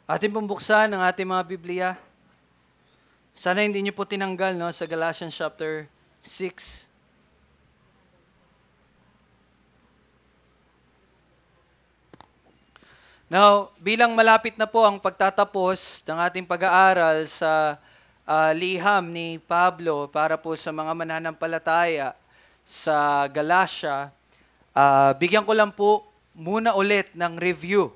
Ating pong buksan ang ating mga Biblia. Sana hindi niyo po tinanggal sa Galatians chapter 6. Now, bilang malapit na po ang pagtatapos ng ating pag-aaral sa liham ni Pablo para po sa mga mananampalataya sa Galatia, bigyan ko lang po muna ulit ng review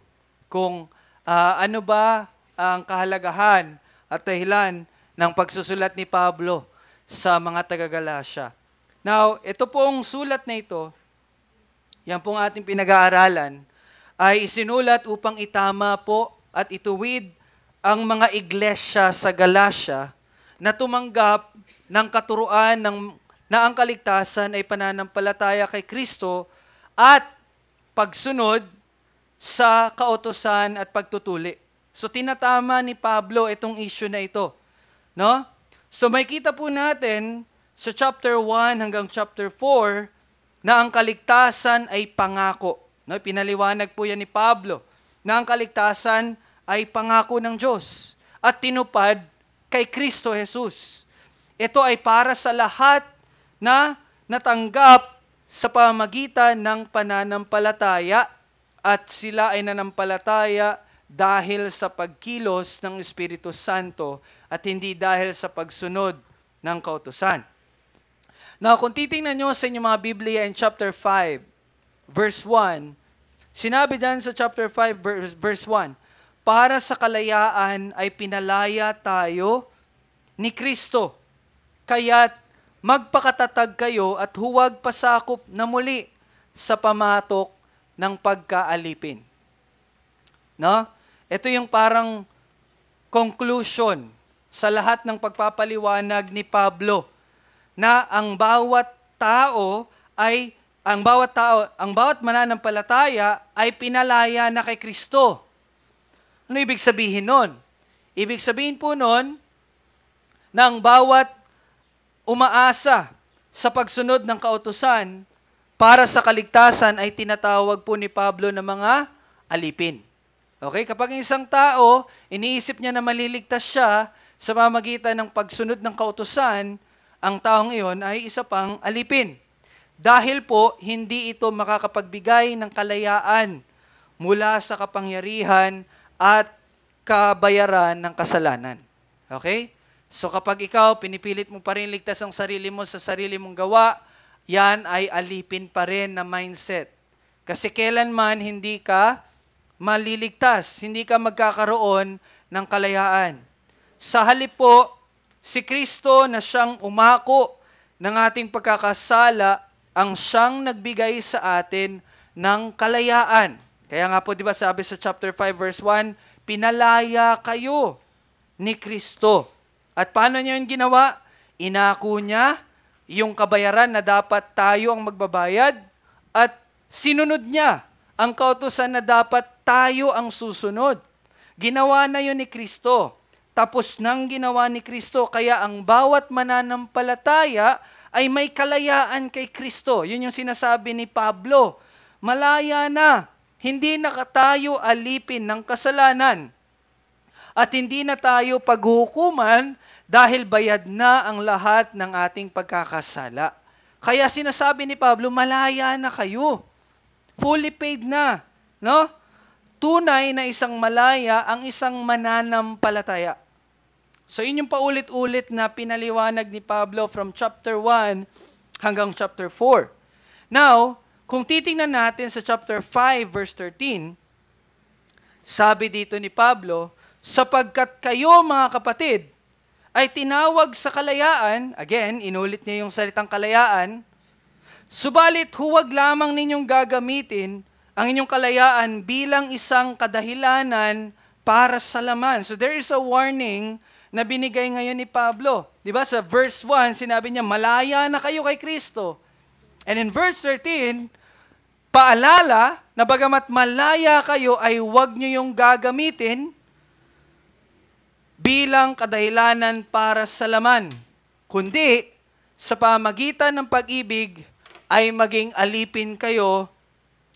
kung ano ba ang kahalagahan at dahilan ng pagsusulat ni Pablo sa mga taga-Galatia. Now, ito pong sulat na ito, yan pong ating pinag-aaralan, ay isinulat upang itama po at ituwid ang mga iglesia sa Galatia na tumanggap ng katuruan na ang kaligtasan ay pananampalataya kay Kristo at pagsunod sa kautusan at pagtutuli. So tinatama ni Pablo itong issue na ito, no? So may kita po natin sa chapter 1 hanggang chapter 4 na ang kaligtasan ay pangako. No, pinaliwanag po yan ni Pablo na ang kaligtasan ay pangako ng Diyos at tinupad kay Kristo Jesus. Ito ay para sa lahat na natanggap sa pamamagitan ng pananampalataya at sila ay nanampalataya dahil sa pagkilos ng Espiritu Santo at hindi dahil sa pagsunod ng kautusan. Now, kung titingnan nyo sa inyong mga Biblia in chapter 5, verse 1, sinabi dyan sa chapter 5, verse 1, para sa kalayaan ay pinalaya tayo ni Kristo, kaya't magpakatatag kayo at huwag pasakop na muli sa pamatok ng pagkaalipin. No? Ito yung parang conclusion sa lahat ng pagpapaliwanag ni Pablo na ang bawat mananampalataya ay pinalaya na kay Kristo. Ano ibig sabihin nun? Ibig sabihin po nun na ang bawat umaasa sa pagsunod ng kautusan para sa kaligtasan ay tinatawag po ni Pablo na mga alipin. Okay? Kapag isang tao, iniisip niya na maliligtas siya sa pamamagitan ng pagsunod ng kautusan, ang taong iyon ay isa pang alipin. Dahil po, hindi ito makakapagbigay ng kalayaan mula sa kapangyarihan at kabayaran ng kasalanan. Okay? So kapag ikaw, pinipilit mo pa rin ligtas ang sarili mo sa sarili mong gawa, yan ay alipin pa rin na mindset. Kasi kailanman hindi ka maliligtas, hindi ka magkakaroon ng kalayaan. Sa halip po, si Kristo na siyang umako ng ating pagkakasala, ang siyang nagbigay sa atin ng kalayaan. Kaya nga po, di ba sabi sa chapter 5 verse 1, pinalaya kayo ni Kristo. At paano niya yung ginawa? Inako niya yung kabayaran na dapat tayo ang magbabayad at sinunod niya ang kautusan na dapat tayo ang susunod. Ginawa na yun ni Kristo. Tapos nang ginawa ni Kristo, kaya ang bawat mananampalataya ay may kalayaan kay Kristo. Yun yung sinasabi ni Pablo. Malaya na. Hindi na tayo alipin ng kasalanan. At hindi na tayo paghuhukuman dahil bayad na ang lahat ng ating pagkakasala. Kaya sinasabi ni Pablo, malaya na kayo. Fully paid na. No? Tunay na isang malaya ang isang mananampalataya. So yun yung paulit-ulit na pinaliwanag ni Pablo from chapter 1 hanggang chapter 4. Now, kung titingnan natin sa chapter 5 verse 13, sabi dito ni Pablo, sapagkat kayo mga kapatid ay tinawag sa kalayaan, again, inulit niya yung salitang kalayaan, subalit huwag lamang ninyong gagamitin ang inyong kalayaan bilang isang kadahilanan para sa laman. So there is a warning na binigay ngayon ni Pablo. Diba? Sa verse 1, sinabi niya, malaya na kayo kay Kristo. And in verse 13, paalala na bagamat malaya kayo ay huwag nyo yung gagamitin bilang kadahilanan para sa laman, kundi sa pamagitan ng pag-ibig ay maging alipin kayo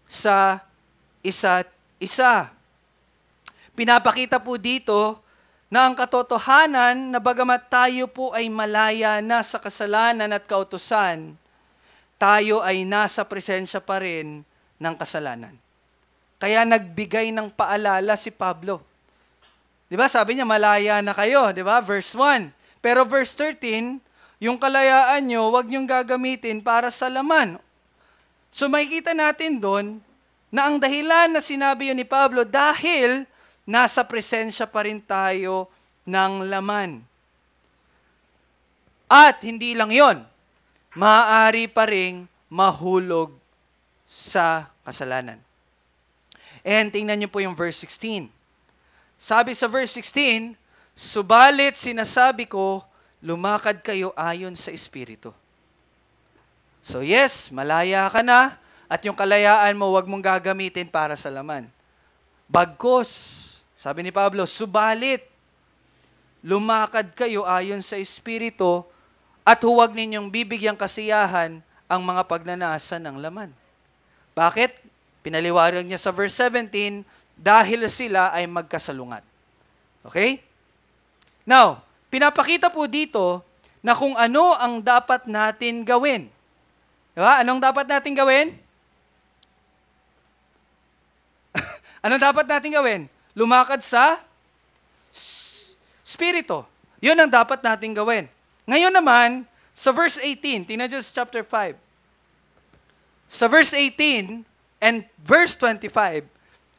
sa isa't isa. Pinapakita po dito na ang katotohanan na bagamat tayo po ay malaya na sa kasalanan at kautusan, tayo ay nasa presensya pa rin ng kasalanan. Kaya nagbigay ng paalala si Pablo. Di ba? Sabi niya, malaya na kayo. Di ba? Verse 1. Pero verse 13, yung kalayaan nyo, huwag nyong gagamitin para sa laman. So makikita natin doon na ang dahilan na sinabi yun ni Pablo, dahil nasa presensya pa rin tayo ng laman. At hindi lang yon, maaari pa ring mahulog sa kasalanan. And tingnan niyo po yung verse 16. Sabi sa verse 16, subalit sinasabi ko, lumakad kayo ayon sa Espiritu. So yes, malaya ka na, at yung kalayaan mo, huwag mong gagamitin para sa laman. Bagkus, sabi ni Pablo, subalit, lumakad kayo ayon sa Espiritu, at huwag ninyong bibigyang kasiyahan ang mga pagnanasa ng laman. Bakit? Pinaliwanag niya sa verse 17, dahil sila ay magkasalungat. Okay? Now, pinapakita po dito na kung ano ang dapat natin gawin. Diba? Anong dapat natin gawin? Anong dapat natin gawin? Lumakad sa Espiritu. Yun ang dapat natin gawin. Ngayon naman, sa verse 18, tingnan nyo sa chapter 5. Sa verse 18 and verse 25,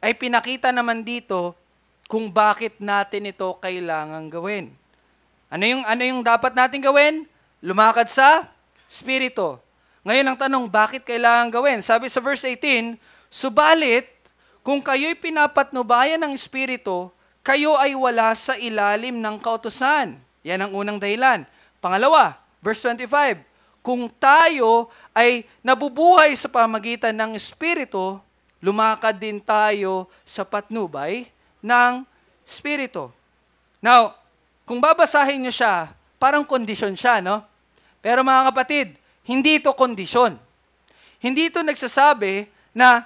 ay pinakita naman dito kung bakit natin ito kailangan gawin. Ano yung dapat natin gawin? Lumakad sa Espiritu. Ngayon ang tanong, bakit kailangan gawin? Sabi sa verse 18, subalit, kung kayo'y pinapatnubayan ng Espiritu, kayo ay wala sa ilalim ng kautusan. Yan ang unang dahilan. Pangalawa, verse 25, kung tayo ay nabubuhay sa pamagitan ng Espiritu, lumakad din tayo sa patnubay ng Espiritu. Now, kung babasahin niyo siya, parang kondisyon siya, no? Pero mga kapatid, hindi ito kondisyon. Hindi ito nagsasabi na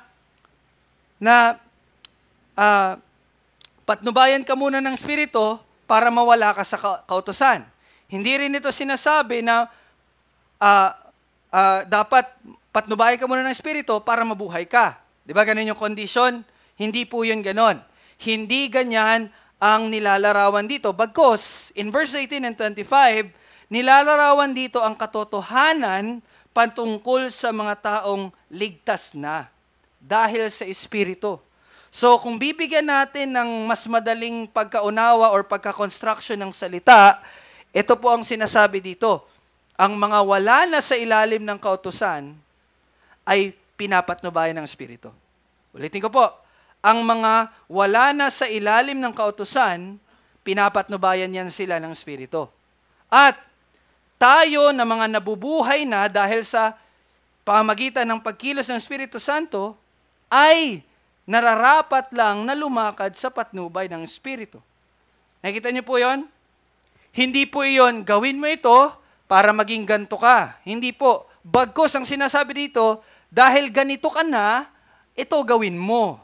patnubayan ka muna ng Espiritu para mawala ka sa kautusan. Hindi rin ito sinasabi na dapat patnubayan ka muna ng Espiritu para mabuhay ka. Di ba ganun yung condition? Hindi po yun ganon. Hindi ganyan ang nilalarawan dito. Bagkus, in verse 18 and 25, nilalarawan dito ang katotohanan patungkol sa mga taong ligtas na dahil sa Espiritu. So kung bibigyan natin ng mas madaling pagkaunawa or pagka-construction ng salita, ito po ang sinasabi dito. Ang mga wala na sa ilalim ng kautusan ay pinapatnubayan ng Espiritu. Ulitin ko po. Ang mga wala na sa ilalim ng kautusan, pinapatnubayan yan sila ng Espiritu. At tayo na mga nabubuhay na dahil sa pamagitan ng pagkilos ng Espiritu Santo, ay nararapat lang na lumakad sa patnubay ng Espiritu. Nakita niyo po yon? Hindi po iyon, gawin mo ito para maging ganito ka. Hindi po. Bagkus ang sinasabi dito, dahil ganito ka na, ito gawin mo.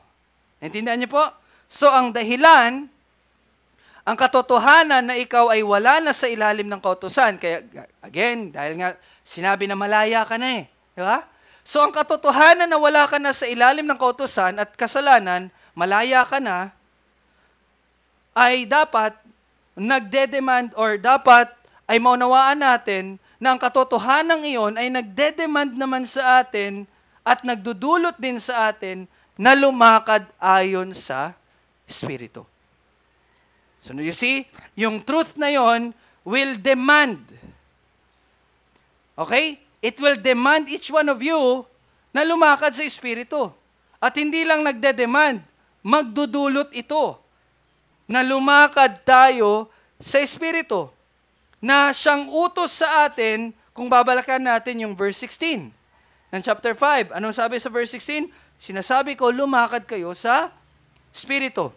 Naintindihan niyo po? So ang dahilan, ang katotohanan na ikaw ay wala na sa ilalim ng kautusan. Kaya again, dahil nga sinabi na malaya ka na eh. Di ba? So ang katotohanan na wala ka na sa ilalim ng kautusan at kasalanan, malaya ka na, ay dapat nagde-demand or dapat ay maunawaan natin na ang katotohanan iyon ay nagde-demand naman sa atin at nagdudulot din sa atin na lumakad ayon sa Espiritu. So you see, yung truth na yon will demand. Okay? It will demand each one of you na lumakad sa Espiritu. At hindi lang nagde-demand, magdudulot ito na lumakad tayo sa Espiritu na siyang utos sa atin kung babalakan natin yung verse 16 ng chapter 5. Anong sabi sa verse 16? Sinasabi ko, lumakad kayo sa Espiritu.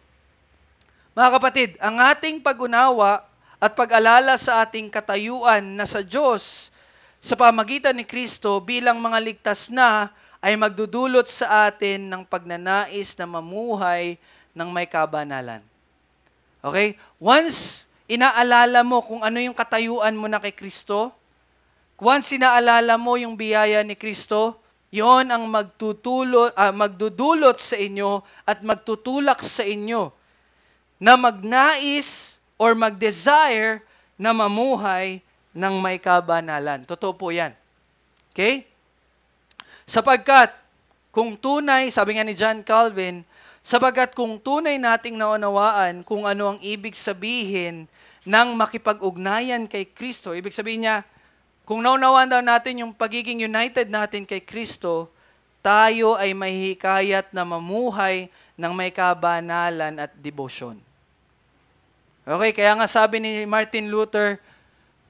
Mga kapatid, ang ating pag-unawa at pag-alala sa ating katayuan na sa Diyos sa pamagitan ni Kristo bilang mga ligtas na ay magdudulot sa atin ng pagnanais na mamuhay ng may kabanalan. Okay? Once inaalala mo kung ano yung katayuan mo na kay Kristo, once inaalala mo yung biyaya ni Kristo, yon ang magdudulot sa inyo at magtutulak sa inyo na magnais or mag-desire na mamuhay ng may kabanalan. Totoo po yan. Okay? Sapagkat kung tunay, sabi nga ni John Calvin, sapagkat kung tunay nating naunawaan kung ano ang ibig sabihin ng makipag-ugnayan kay Kristo, ibig sabihin niya, kung naunawaan daw natin yung pagiging united natin kay Kristo, tayo ay mahihikayat na mamuhay ng may kabanalan at debosyon. Okay, kaya nga sabi ni Martin Luther,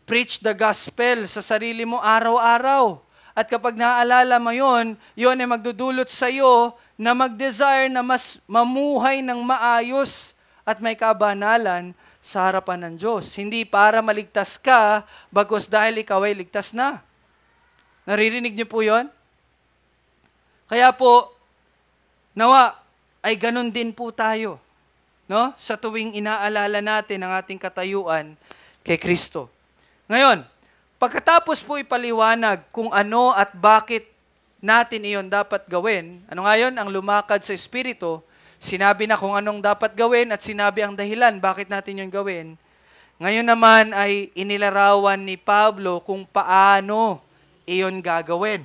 preach the gospel sa sarili mo araw-araw. At kapag naaalala mo yun ay magdudulot sa iyo na mag-desire na mas mamuhay ng maayos at may kabanalan sa harapan ng Diyos. Hindi para maligtas ka, bagkus dahil ikaw ay ligtas na. Naririnig niyo po yun? Kaya po, nawa, ay ganun din po tayo. No? Sa tuwing inaalala natin ang ating katayuan kay Kristo. Ngayon, pagkatapos po ipaliwanag kung ano at bakit natin iyon dapat gawin, ano nga yun? Ang lumakad sa Espiritu, sinabi na kung anong dapat gawin at sinabi ang dahilan bakit natin yun gawin. Ngayon naman ay inilarawan ni Pablo kung paano iyon gagawin.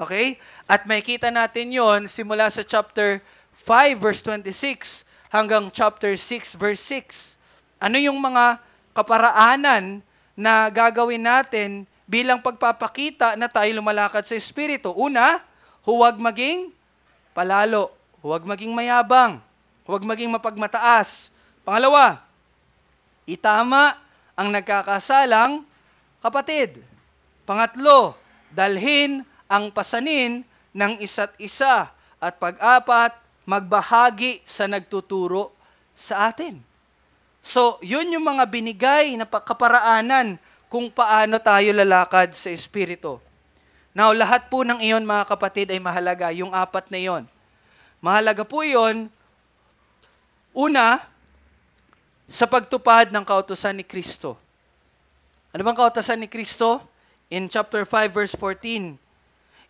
Okay? At makita natin yon simula sa chapter 5 verse 26 hanggang chapter 6 verse 6. Ano yung mga kaparaanan na gagawin natin bilang pagpapakita na tayo lumalakad sa Espiritu? Una, huwag maging palalo. Huwag maging mayabang. Huwag maging mapagmataas. Pangalawa, itama ang nagkakasalang kapatid. Pangatlo, dalhin ang pasanin ng isa't isa. At pag-apat, magbahagi sa nagtuturo sa atin. So, yun yung mga binigay na kaparaanan kung paano tayo lalakad sa Espiritu. Now, lahat po ng iyon, mga kapatid, ay mahalaga. Yung apat na iyon. Mahalaga po iyon, una, sa pagtupad ng kautusan ni Kristo. Ano bang kautusan ni Kristo? In chapter 5, verse 14,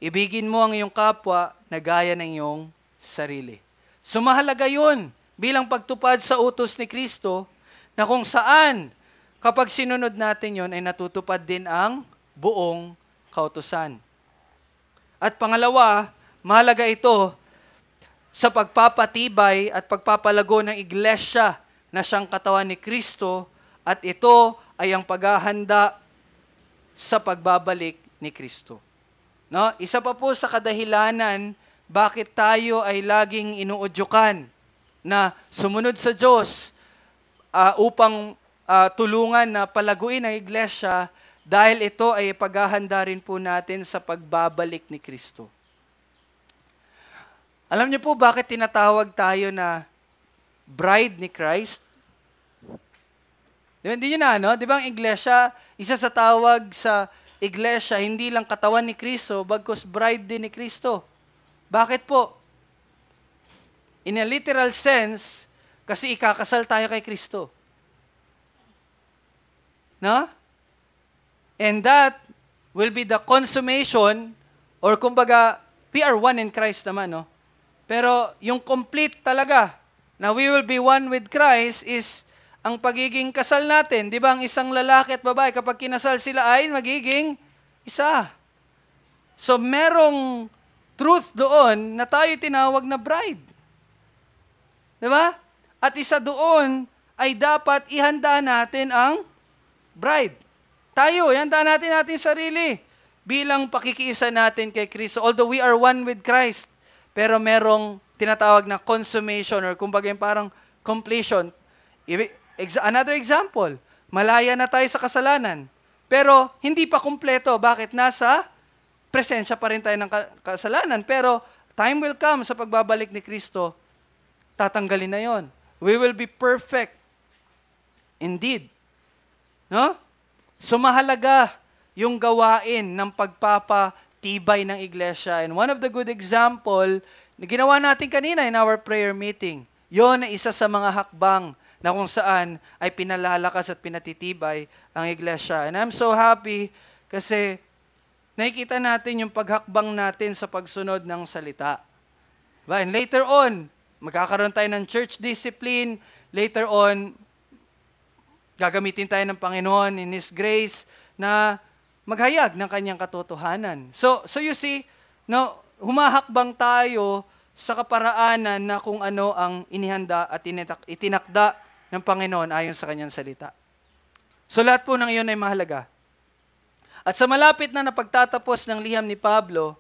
ibigin mo ang iyong kapwa na gaya ng iyong sarili. So mahalaga yun bilang pagtupad sa utos ni Kristo na kung saan kapag sinunod natin yon ay natutupad din ang buong kautusan. At pangalawa, mahalaga ito sa pagpapatibay at pagpapalago ng iglesia na siyang katawan ni Kristo at ito ay ang paghahanda sa pagbabalik ni Kristo. No? Isa pa po sa kadahilanan bakit tayo ay laging inuudyukan na sumunod sa Diyos upang tulungan na palaguin ang iglesia dahil ito ay paghahanda rin po natin sa pagbabalik ni Kristo. Alam niyo po bakit tinatawag tayo na bride ni Christ? Hindi niyo na, no? Di ba ang iglesia, isa sa tawag sa iglesia, hindi lang katawan ni Kristo, bagkus bride din ni Kristo. Bakit po? In a literal sense, kasi ikakasal tayo kay Kristo. No? And that will be the consummation, or kumbaga, we are one in Christ naman, no? Pero yung complete talaga, na we will be one with Christ is ang pagiging kasal natin. Di ba ang isang lalaki at babae, kapag kinasal sila ay magiging isa. So merong truth doon na tayo tinawag na bride. Di ba? At isa doon ay dapat ihanda natin ang bride. Tayo, ihanda natin sarili bilang pakikiisa natin kay Kristo. Although we are one with Christ, pero merong tinatawag na consummation or kumbaga parang completion. Another example, malaya na tayo sa kasalanan, pero hindi pa kumpleto. Bakit? Nasa presensya pa rin tayo ng kasalanan. Pero time will come sa pagbabalik ni Kristo, tatanggalin na yon. We will be perfect. Indeed. No? So mahalaga yung gawain ng pagpapatibay ng iglesia. And one of the good example na ginawa natin kanina in our prayer meeting, yon ay isa sa mga hakbang na kung saan ay pinalalakas at pinatitibay ang iglesia. And I'm so happy kasi nakikita natin yung paghakbang natin sa pagsunod ng salita. Diba? And later on, magkakaroon tayo ng church discipline. Later on, gagamitin tayo ng Panginoon in His grace na maghayag ng kanyang katotohanan. So you see, no, humahakbang tayo sa kaparaanan na kung ano ang inihanda at itinakda ng Panginoon ayon sa kanyang salita. So lahat po ng iyon ay mahalaga. At sa malapit na napagtatapos ng liham ni Pablo,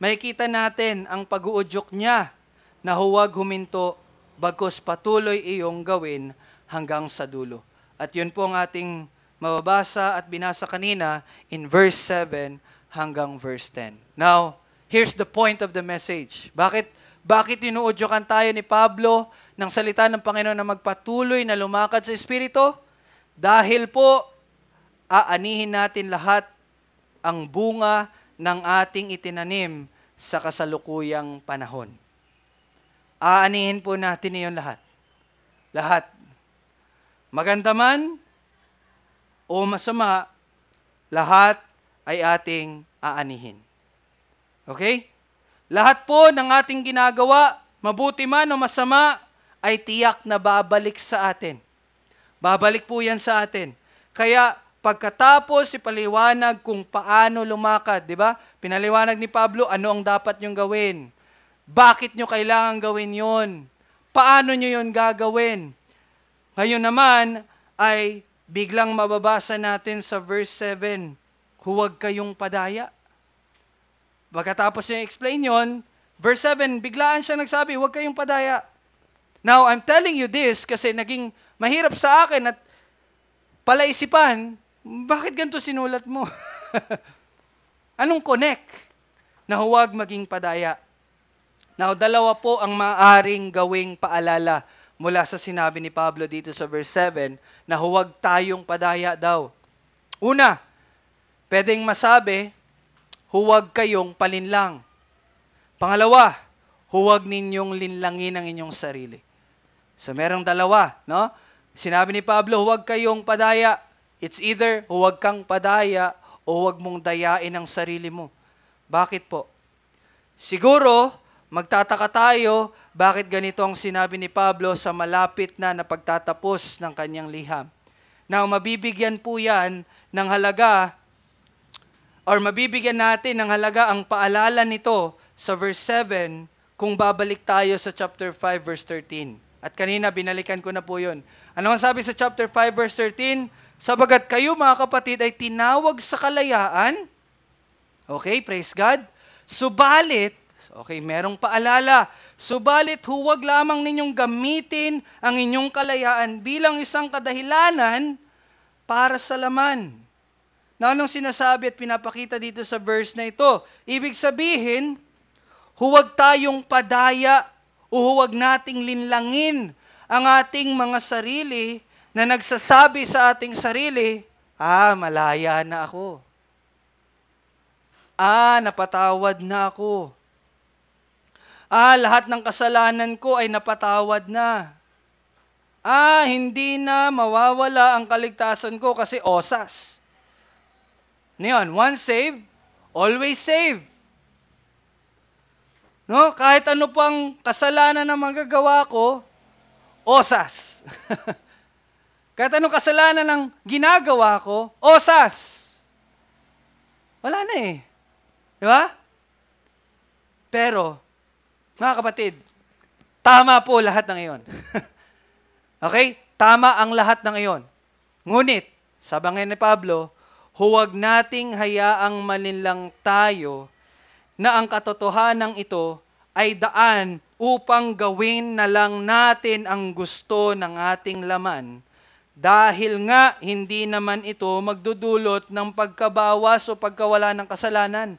makikita natin ang pag-uudyok niya na huwag huminto bagkus patuloy iyong gawin hanggang sa dulo. At yun po ang ating mababasa at binasa kanina in verse 7 hanggang verse 10. Now, here's the point of the message. Bakit tinuudyokan tayo ni Pablo ng salita ng Panginoon na magpatuloy na lumakad sa Espiritu? Dahil po, aanihin natin lahat ang bunga ng ating itinanim sa kasalukuyang panahon. Aanihin po natin iyon lahat. Lahat. Maganda man o masama, lahat ay ating aanihin. Okay? Lahat po ng ating ginagawa, mabuti man o masama, ay tiyak na babalik sa atin. Babalik po yan sa atin. Kaya pagkatapos ipaliwanag kung paano lumakad, di ba? Pinaliwanag ni Pablo, ano ang dapat niyong gawin? Bakit niyo kailangan gawin yon? Paano niyo yon gagawin? Ngayon naman ay biglang mababasa natin sa verse 7, huwag kayong padaya. Pagkatapos niya explain yon, verse 7, biglaan siya nagsabi, huwag kayong padaya. Now, I'm telling you this kasi naging mahirap sa akin at palaisipan, bakit ganito sinulat mo? Anong connect na huwag maging padaya? Now, dalawa po ang maaring gawing paalala mula sa sinabi ni Pablo dito sa verse 7 na huwag tayong padaya daw. Una, pwedeng masabi, huwag kayong palinlang. Pangalawa, huwag ninyong linlangin ang inyong sarili. So merong dalawa, no? Sinabi ni Pablo, huwag kayong padaya. It's either huwag kang padaya o huwag mong dayain ang sarili mo. Bakit po? Siguro, magtataka tayo, bakit ganito ang sinabi ni Pablo sa malapit na pagtatapos ng kanyang liham. Now, mabibigyan po yan ng halaga, or mabibigyan natin ng halaga ang paalala nito sa verse 7 kung babalik tayo sa chapter 5 verse 13. At kanina, binalikan ko na po yun. Ano ang sabi sa chapter 5 verse 13? Sabagat kayo mga kapatid ay tinawag sa kalayaan. Okay, praise God. Subalit, okay, merong paalala. Subalit huwag lamang ninyong gamitin ang inyong kalayaan bilang isang kadahilanan para sa laman. Na anong sinasabi at pinapakita dito sa verse na ito? Ibig sabihin, huwag tayong padaya o huwag nating linlangin ang ating mga sarili na nagsasabi sa ating sarili, malaya na ako. Napatawad na ako. Lahat ng kasalanan ko ay napatawad na. Hindi na mawawala ang kaligtasan ko kasi osas. Ano yun? Once saved, always saved. No? Kahit ano pang kasalanan na magagawa ko, osas. Kahit anong kasalanan ng ginagawa ko, osas. Wala na eh. Di ba? Pero, mga kapatid, tama po lahat ng iyon. Okay? Tama ang lahat ng iyon. Ngunit, sabi nga ni Pablo, huwag nating hayaang malinlang tayo na ang katotohanan ito ay daan upang gawin na lang natin ang gusto ng ating laman dahil nga hindi naman ito magdudulot ng pagkabawas o pagkawala ng kasalanan.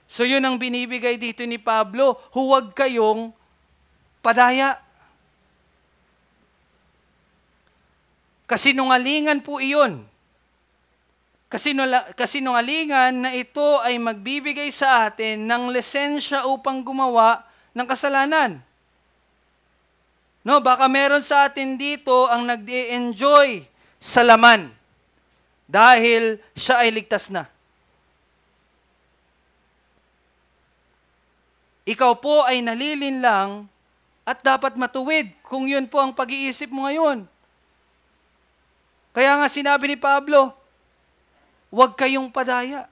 So yun ang binibigay dito ni Pablo, huwag kayong padaya. Kasinungalingan po iyon. Kasinungalingan na ito ay magbibigay sa atin ng lisensya upang gumawa ng kasalanan. No, baka meron sa atin dito ang nag-enjoy sa laman dahil siya ay ligtas na. Ikaw po ay nalilinlang at dapat matuwid kung yun po ang pag-iisip mo ngayon. Kaya nga sinabi ni Pablo, huwag kayong padaya.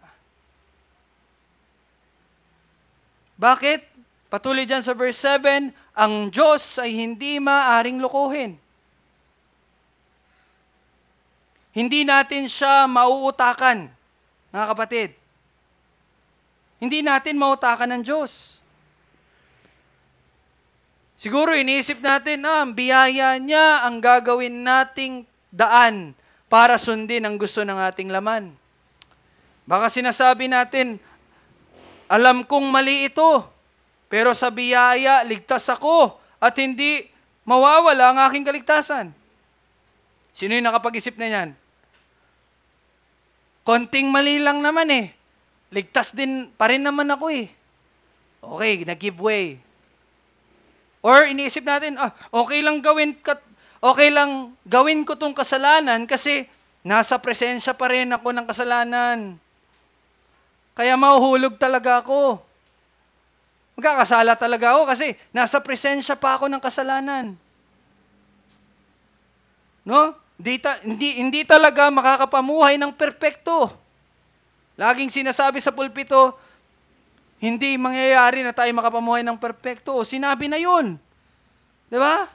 Bakit? Patuloy dyan sa verse 7, ang Diyos ay hindi maaring lokohin. Hindi natin siya mauutakan, mga kapatid. Hindi natin mautakan ng Diyos. Siguro iniisip natin, ang biyaya niya ang gagawin nating daan para sundin ang gusto ng ating laman. Baka sinasabi natin, alam kong mali ito, pero sa biyaya, ligtas ako at hindi mawawala ang aking kaligtasan. Sino yung nakapag-isip na yan? Konting mali lang naman eh. Ligtas din pa rin naman ako eh. Okay, nag-give way. Or iniisip natin, okay lang gawin ko tong kasalanan kasi nasa presensya pa rin ako ng kasalanan. Kaya mahuhulog talaga ako. Magkakasala talaga ako kasi nasa presensya pa ako ng kasalanan. No? Hindi talaga makakapamuhay ng perpekto. Laging sinasabi sa pulpito, hindi mangyayari na tayo makapamuhay ng perpekto. Sinabi na yun. Di ba?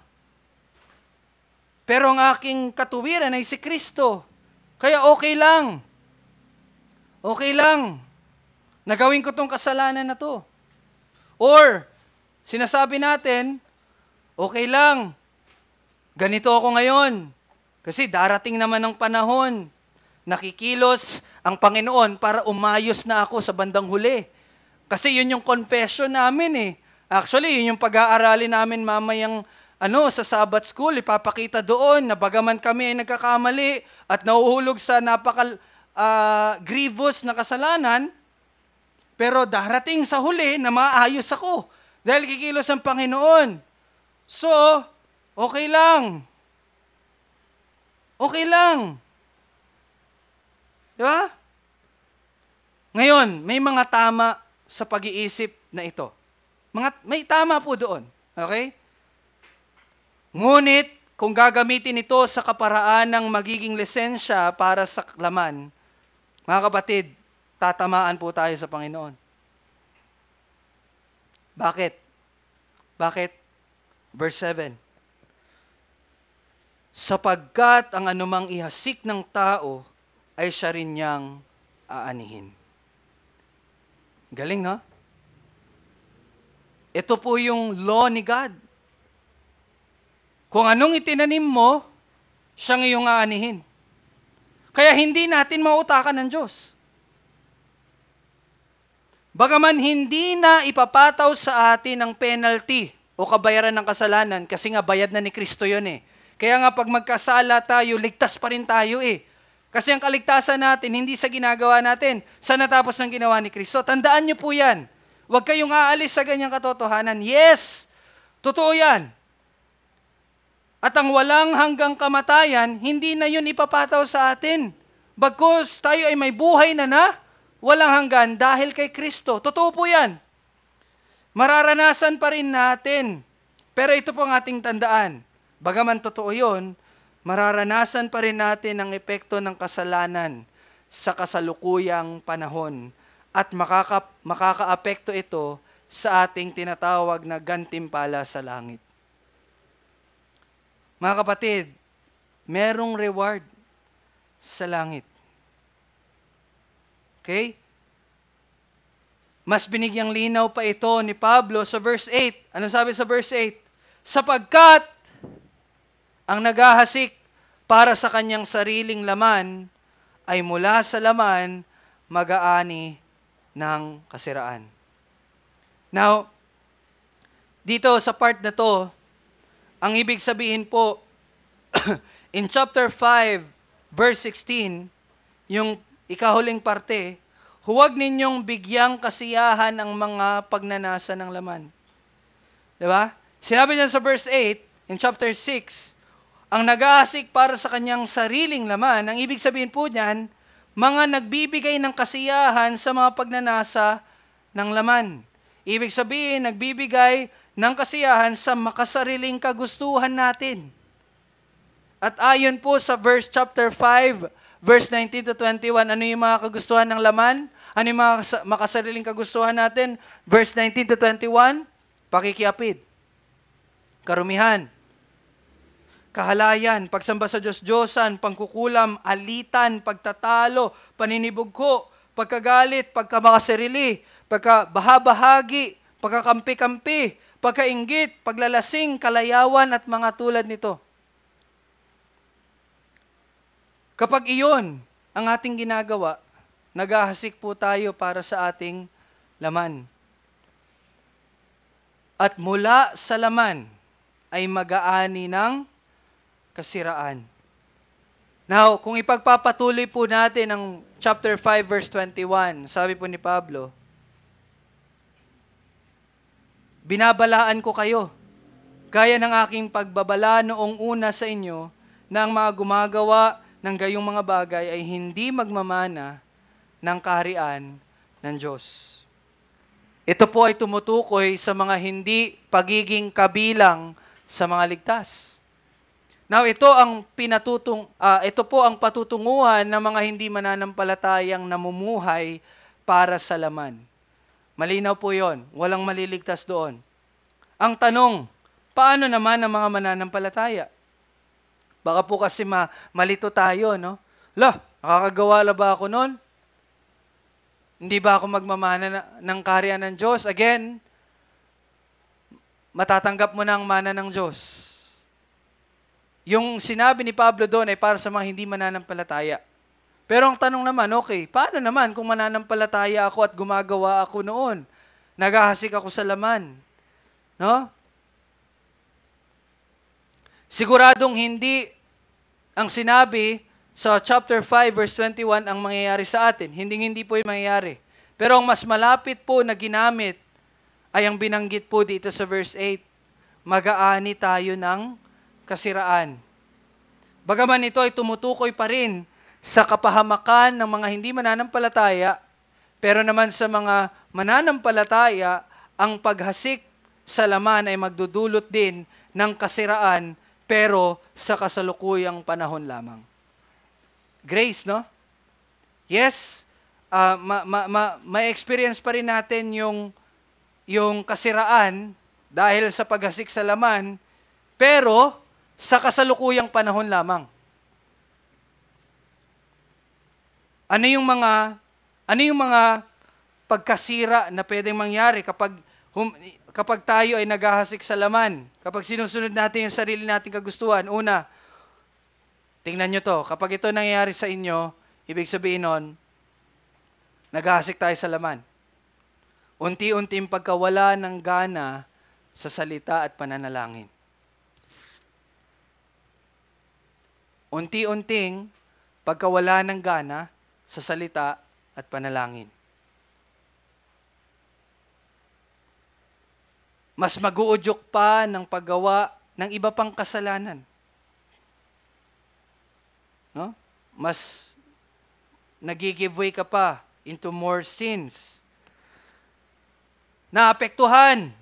Pero ang aking katuwiran ay si Kristo. Kaya okay lang. Okay lang. Nagawin ko tong kasalanan na to. Or, sinasabi natin, okay lang, ganito ako ngayon. Kasi darating naman ang panahon, nakikilos ang Panginoon para umayos na ako sa bandang huli. Kasi yun yung confession namin eh. Actually, yun yung pag-aaralin namin mamayang sa Sabbath School. Ipapakita doon na bagaman kami ay nagkakamali at nauhulog sa grievous na kasalanan, pero darating sa huli na maayos ako dahil kikilos ang Panginoon. So, okay lang. Okay lang. Di ba? Ngayon, may mga tama sa pag-iisip na ito. May tama po doon. Okay? Ngunit, kung gagamitin ito sa kaparaan ng magiging lisensya para sa laman, mga kapatid, tatamaan po tayo sa Panginoon. Bakit? Bakit? Verse 7. Sapagkat ang anumang ihasik ng tao ay siya rin niyang aanihin. Galing, no? Ito po yung law ni God. Kung anong itinanim mo, siyang iyong aanihin. Kaya hindi natin mautakan ng Diyos. Bagaman hindi na ipapataw sa atin ang penalty o kabayaran ng kasalanan kasi nga bayad na ni Kristo yun eh. Kaya nga pag magkasala tayo, ligtas pa rin tayo eh. Kasi ang kaligtasan natin, hindi sa ginagawa natin, sa natapos ng ginawa ni Kristo. Tandaan niyo po yan. Huwag kayong aalis sa ganyang katotohanan. Yes, totoo yan. At ang walang hanggang kamatayan, hindi na yun ipapataw sa atin. Bagkus tayo ay may buhay na walang hanggan dahil kay Kristo. Totoo po yan. Mararanasan pa rin natin. Pero ito po ang ating tandaan. Bagaman totoo yun, mararanasan pa rin natin ang epekto ng kasalanan sa kasalukuyang panahon. At makakaapekto ito sa ating tinatawag na gantimpala sa langit. Mga kapatid, merong reward sa langit. Okay? Mas binigyang linaw pa ito ni Pablo sa verse 8. Ano sabi sa verse 8? Sapagkat ang naghahasik para sa kanyang sariling laman ay mula sa laman mag-aani ng kasiraan. Now, dito sa part na to, ang ibig sabihin po, in chapter 5, verse 16, yung ikahuling parte, huwag ninyong bigyang kasiyahan ang mga pagnanasa ng laman. Diba? Sinabi niya sa verse 8, in chapter 6, ang nag-aasik para sa kanyang sariling laman, ang ibig sabihin po niyan, mga nagbibigay ng kasiyahan sa mga pagnanasa ng laman. Ibig sabihin, nagbibigay ng kasiyahan sa makasariling kagustuhan natin. At ayon po sa chapter 5, verse 19 to 21, ano yung mga kagustuhan ng laman? Ano yung mga makasariling kagustuhan natin? Verse 19 to 21, pakikiapid, karumihan, kahalayan, pagsamba sa Diyos-Diyosan, pangkukulam, alitan, pagtatalo, paninibugho, pagkagalit, pagkamakasarili, pagkabahabahagi, pagkakampi-kampi, pagkainggit, paglalasing, kalayawan at mga tulad nito. Kapag iyon ang ating ginagawa, naghahasik po tayo para sa ating laman. At mula sa laman ay mag-aani ng kasiraan. Now, kung ipagpapatuloy po natin ang chapter 5 verse 21, sabi po ni Pablo, binabalaan ko kayo, gaya ng aking pagbabala noong una sa inyo, na ang mga gumagawa ng gayong mga bagay ay hindi magmamana ng kaharian ng Diyos. Ito po ay tumutukoy sa mga hindi pagiging kabilang sa mga ligtas. Now, ito po ang patutunguhan ng mga hindi mananampalatayang namumuhay para sa laman. Malinaw po 'yon, walang maliligtas doon. Ang tanong, paano naman ang mga mananampalataya? Baka po kasi malito tayo, no? Nakakagawa na ba ako noon? Hindi ba ako magmamana ng kaharian ng Diyos? Again, matatanggap mo na ang mana ng Diyos. Yung sinabi ni Pablo doon ay para sa mga hindi mananampalataya. Pero ang tanong naman, okay, paano naman kung mananampalataya ako at gumagawa ako noon? Naghahasik ako sa laman. No? Siguradong hindi ang sinabi sa chapter 5 verse 21 ang mangyayari sa atin. Hindi po yung mangyayari. Pero ang mas malapit po na ginamit ay ang binanggit po dito sa verse 8. Mag-aani tayo ng kasiraan. Bagaman ito ay tumutukoy pa rin sa kapahamakan ng mga hindi mananampalataya, pero naman sa mga mananampalataya, ang paghasik sa laman ay magdudulot din ng kasiraan, pero sa kasalukuyang panahon lamang. Grace, no? Yes, may experience pa rin natin yung kasiraan dahil sa paghasik sa laman, pero sa kasalukuyang panahon lamang. Ano yung mga pagkasira na pwedeng mangyari kapag tayo ay naghahasik sa laman? Kapag sinusunod natin yung sarili nating kagustuhan, una, tingnan nyo to, kapag ito nangyayari sa inyo, ibig sabihin nun, naghahasik tayo sa laman. Unti-unting pagkawala ng gana sa salita at pananalangin. Unti-unting pagkawala ng gana sa salita at panalangin. Mas mag-uudyok pa ng paggawa ng iba pang kasalanan. No? Mas nag-give way ka pa into more sins. Naapektuhan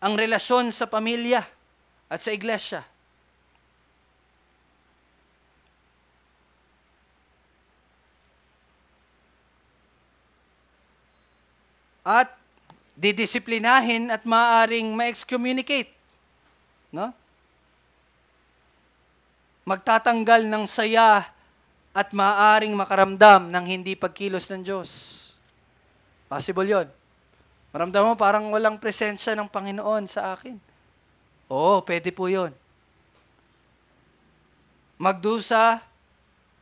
ang relasyon sa pamilya at sa iglesia. At didisiplinahin at maaaring ma-excommunicate. No? Magtatanggal ng saya at maaaring makaramdam ng hindi pagkilos ng Diyos. Possible yun. Maramdam mo parang walang presensya ng Panginoon sa akin. Oo, pwede po yun. Magdusa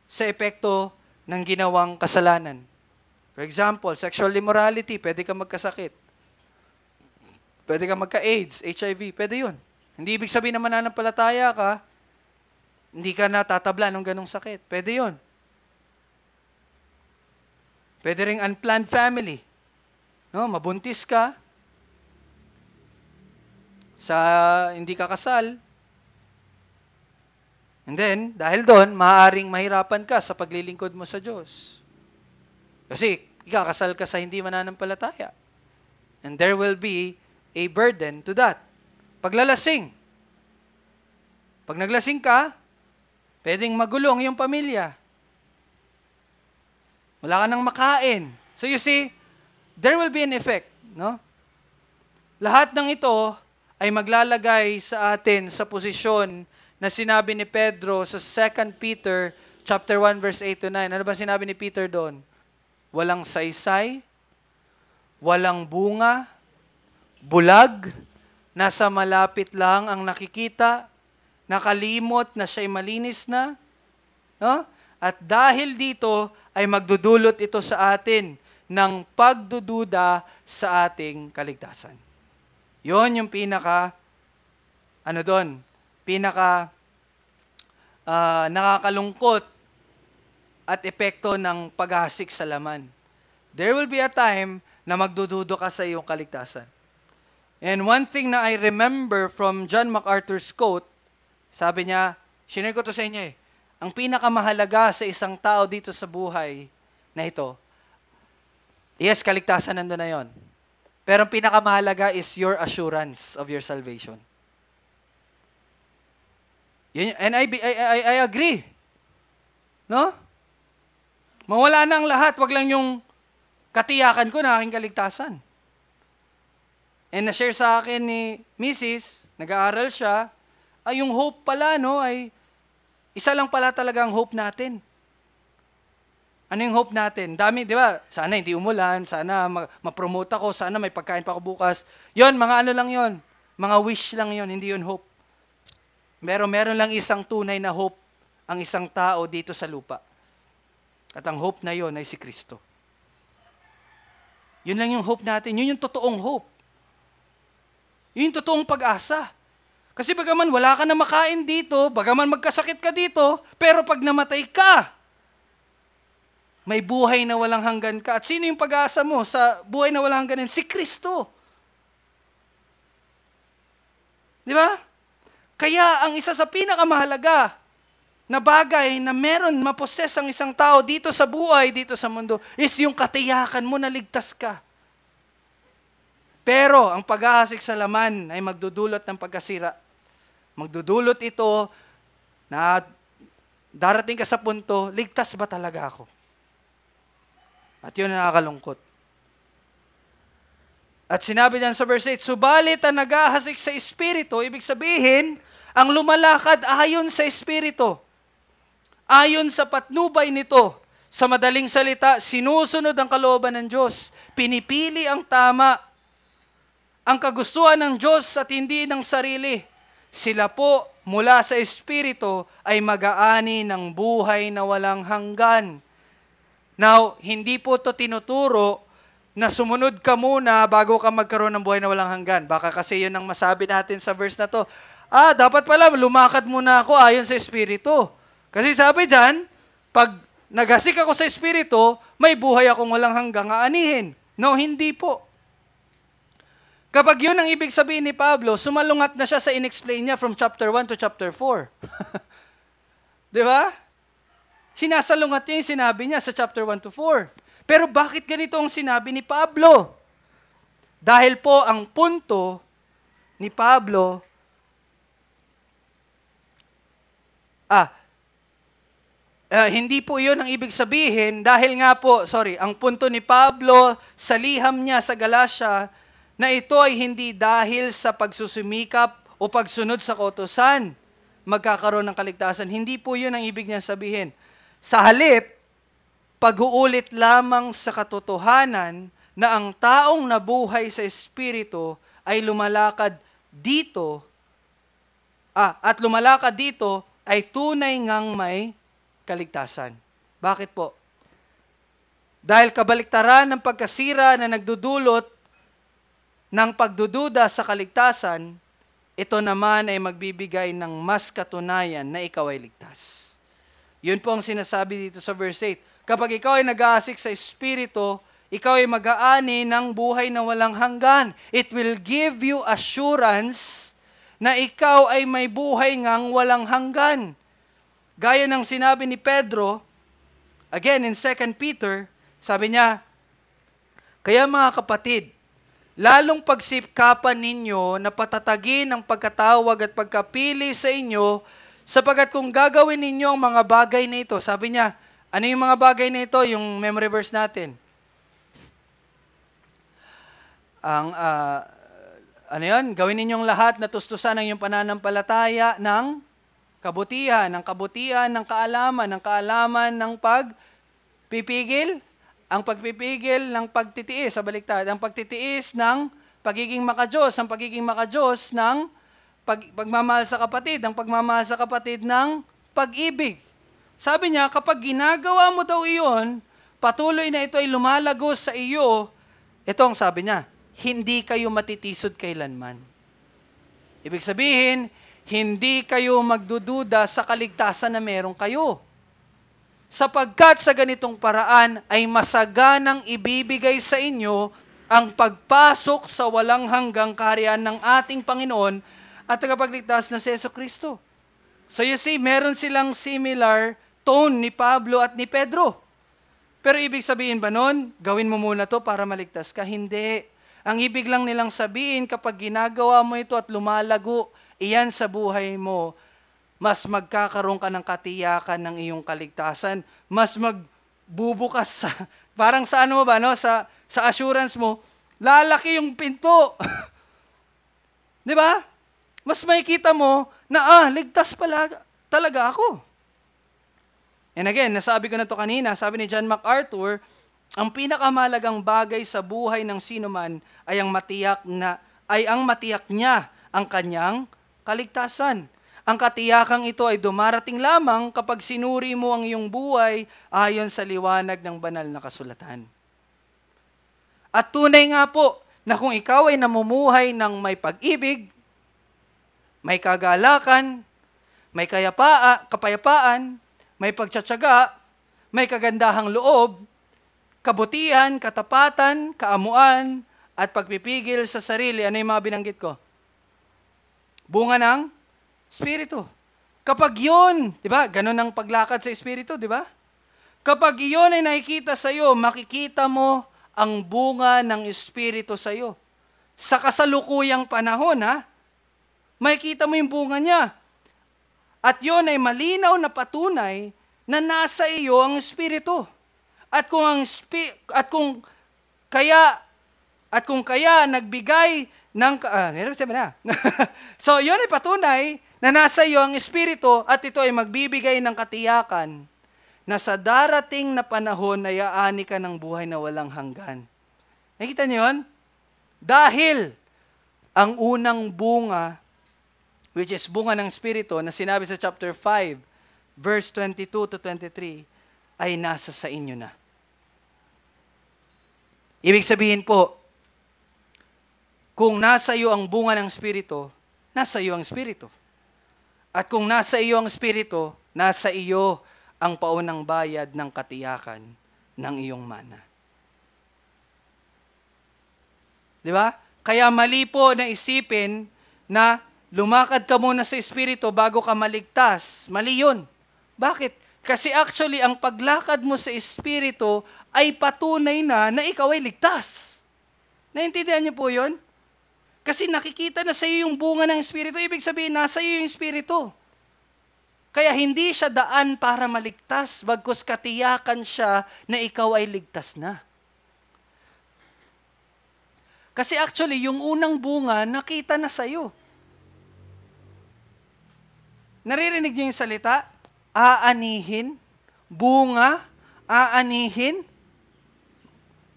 sa epekto ng ginawang kasalanan. For example, sexual immorality, pwede ka magkasakit. Pwede ka magka-AIDS, HIV, pwede yun. Hindi ibig sabihin na mananampalataya ka, hindi ka natatabla ng ganong sakit. Pwede yun. Pwede ring unplanned family. No, mabuntis ka, sa hindi ka kasal, And then, dahil doon, maaaring mahirapan ka sa paglilingkod mo sa Diyos. Kasi, ikakasal ka sa hindi mananampalataya. And there will be a burden to that. Paglalasing. Pag naglasing ka, pwedeng magulong yung pamilya. Wala ka nang makain. So you see, there will be an effect, no? Lahat ng ito ay maglalagay sa atin sa posisyon na sinabi ni Pedro sa 2 Peter chapter 1 verse 8 to 9. Ano ba sinabi ni Peter doon? Walang saysay, walang bunga, bulag, nasa malapit lang ang nakikita, nakalimot na siya'y malinis na. No? At dahil dito ay magdudulot ito sa atin ng pagdududa sa ating kaligtasan. Yon yung pinaka nakakalungkot at epekto ng paghasik sa laman. There will be a time na magdududo ka sa iyong kaligtasan. And one thing na I remember from John MacArthur's quote, sabi niya, sinare ko to sa inyo ang pinakamahalaga sa isang tao dito sa buhay na ito, yes, kaligtasan nandun na yon. Pero ang pinakamahalaga is your assurance of your salvation. And I agree. No? Mawala na ang lahat, wag lang yung katiyakan ko na aking kaligtasan. And na-share sa akin ni Mrs., nag-aaral siya, ay yung hope pala, no, ay isa lang pala talaga ang hope natin. Ano yung hope natin? Dami, di ba? Sana hindi umulan, sana ma-promote ako, sana may pagkain pa ako bukas. Yon, mga ano lang yon, mga wish lang yon, hindi yon hope. Meron lang isang tunay na hope ang isang tao dito sa lupa. At ang hope na yon ay si Kristo. Yun lang yung hope natin. Yun yung totoong hope. Yun yung totoong pag-asa. Kasi bagaman wala ka na makain dito, bagaman magkasakit ka dito, pero pag namatay ka, may buhay na walang hanggan ka. At sino yung pag-asa mo sa buhay na walang hanggan? Si Kristo. Di ba? Kaya ang isa sa pinakamahalaga na bagay na meron maposes ang isang tao dito sa buhay, dito sa mundo, is yung katiyakan mo na ligtas ka. Pero ang paghahasik sa laman ay magdudulot ng pagkasira. Magdudulot ito na darating ka sa punto, ligtas ba talaga ako? At yun ang nakakalungkot. At sinabi diyan sa verse 8, subalit ang naghahasik sa Espiritu, ibig sabihin, ang lumalakad ayon sa Espiritu. Ayon sa patnubay nito, sa madaling salita, sinusunod ang kalooban ng Diyos. Pinipili ang tama, ang kagustuhan ng Diyos at hindi ng sarili. Sila po mula sa Espiritu ay mag-aani ng buhay na walang hanggan. Now, hindi po to tinuturo na sumunod ka muna bago ka magkaroon ng buhay na walang hanggan. Baka kasi yun ang masabi natin sa verse na to. Dapat pala lumakad muna ako ayon sa Espiritu. Kasi sabi dyan, pag naghasik ako sa Espiritu, may buhay akong walang hanggang aanihin. No, hindi po. Kapag yun ang ibig sabihin ni Pablo, sumalungat na siya sa in-explain niya from chapter 1 to chapter 4. Di ba? Sinasalungat niya yung sinabi niya sa chapter 1 to 4. Pero bakit ganito ang sinabi ni Pablo? Dahil po ang punto ni Pablo, hindi po yun ang ibig sabihin dahil nga po, ang punto ni Pablo sa liham niya sa Galatia na ito ay hindi dahil sa pagsusumikap o pagsunod sa kautusan magkakaroon ng kaligtasan. Hindi po yun ang ibig niya sabihin. Sa halip, pag-uulit lamang sa katotohanan na ang taong nabuhay sa Espiritu ay lumalakad dito, at lumalakad dito ay tunay ngang may kaligtasan. Bakit po? Dahil kabaliktaran ng pagkasira na nagdudulot ng pagdududa sa kaligtasan, ito naman ay magbibigay ng mas katunayan na ikaw ay ligtas. Yun po ang sinasabi dito sa verse 8. Kapag ikaw ay nag-aasik sa Espiritu, ikaw ay mag-aani ng buhay na walang hanggan. It will give you assurance na ikaw ay may buhay ngang walang hanggan. Gaya ng sinabi ni Pedro, again in 2 Peter, sabi niya, kaya mga kapatid, lalong pagsikapan ninyo na patatagin ang pagkatawag at pagkapili sa inyo, sapagkat kung gagawin ninyo ang mga bagay na ito, sabi niya, ano yung mga bagay na ito? Yung memory verse natin. Ano yun? Gawin ninyong lahat na tustusan ang iyong pananampalataya ng kabutihan, ng kaalaman ng pagpipigil, ang pagpipigil ng pagtitiis, sa baliktad, ang pagtitiis ng pagiging makadiyos, ang pagiging makadiyos ng pagmamahal sa kapatid, ang pagmamahal sa kapatid ng pag-ibig. Sabi niya, kapag ginagawa mo daw iyon, patuloy na ito ay lumalagos sa iyo, ito ang sabi niya, hindi kayo matitisod kailanman. Ibig sabihin, hindi kayo magdududa sa kaligtasan na meron kayo. Sapagkat sa ganitong paraan ay masaganang ibibigay sa inyo ang pagpasok sa walang hanggang kaharian ng ating Panginoon at tagapagligtas na si Jesucristo. So you see, meron silang similar tone ni Pablo at ni Pedro. Pero ibig sabihin ba nun, gawin mo muna to para maligtas ka? Hindi. Ang ibig lang nilang sabihin, kapag ginagawa mo ito at lumalago, iyan sa buhay mo, mas magkakaroon ka ng katiyakan ng iyong kaligtasan, mas magbubukas sa, parang sa ano ba, no? Sa assurance mo, lalaki yung pinto. Di ba? Mas makikita mo na, ligtas pala talaga ako. And again, nasabi ko na to kanina, sabi ni John MacArthur, ang pinakamalagang bagay sa buhay ng sinuman ay ang matiyak niya ang kanyang kaligtasan. Ang katiyakang ito ay dumarating lamang kapag sinuri mo ang iyong buhay ayon sa liwanag ng banal na kasulatan. At tunay nga po na kung ikaw ay namumuhay ng may pag-ibig, may kagalakan, may kapayapaan, may pagtsatsaga, may kagandahang loob, kabutihan, katapatan, kaamuan, at pagpipigil sa sarili. Ano yung mga binanggit ko? Bunga ng Espiritu. Kapag yun, di ba, ganun ang paglakad sa Espiritu, di ba? Kapag yun ay nakikita sa iyo, makikita mo ang bunga ng Espiritu sa iyo. Sa kasalukuyang panahon, makikita mo yung bunga niya. At yun ay malinaw na patunay na nasa iyo ang Espiritu. At kung kaya nagbigay ng so yun ay patunay na nasa iyo ang Espiritu at ito ay magbibigay ng katiyakan na sa darating na panahon ay aani ka ng buhay na walang hanggan. Nakita niyo yun? Dahil ang unang bunga, which is bunga ng Espiritu, na sinabi sa chapter 5, verse 22 to 23, ay nasa sa inyo na. Ibig sabihin po, kung nasa iyo ang bunga ng Espiritu, nasa iyo ang Espiritu. At kung nasa iyo ang Espiritu, nasa iyo ang paunang bayad ng katiyakan ng iyong mana. Di ba? Kaya mali po na isipin na lumakad ka muna sa Espiritu bago ka maligtas. Mali yun. Bakit? Kasi actually, ang paglakad mo sa Espiritu ay patunay na ikaw ay ligtas. Naintindihan niyo po yun? Kasi nakikita na sa iyo yung bunga ng Espiritu, ibig sabihin, nasa iyo yung Espiritu. Kaya hindi siya daan para maligtas, bagkus katiyakan siya na ikaw ay ligtas na. Kasi actually, yung unang bunga, nakita na sa iyo. Naririnig niyo yung salita? Aanihin, bunga, aanihin.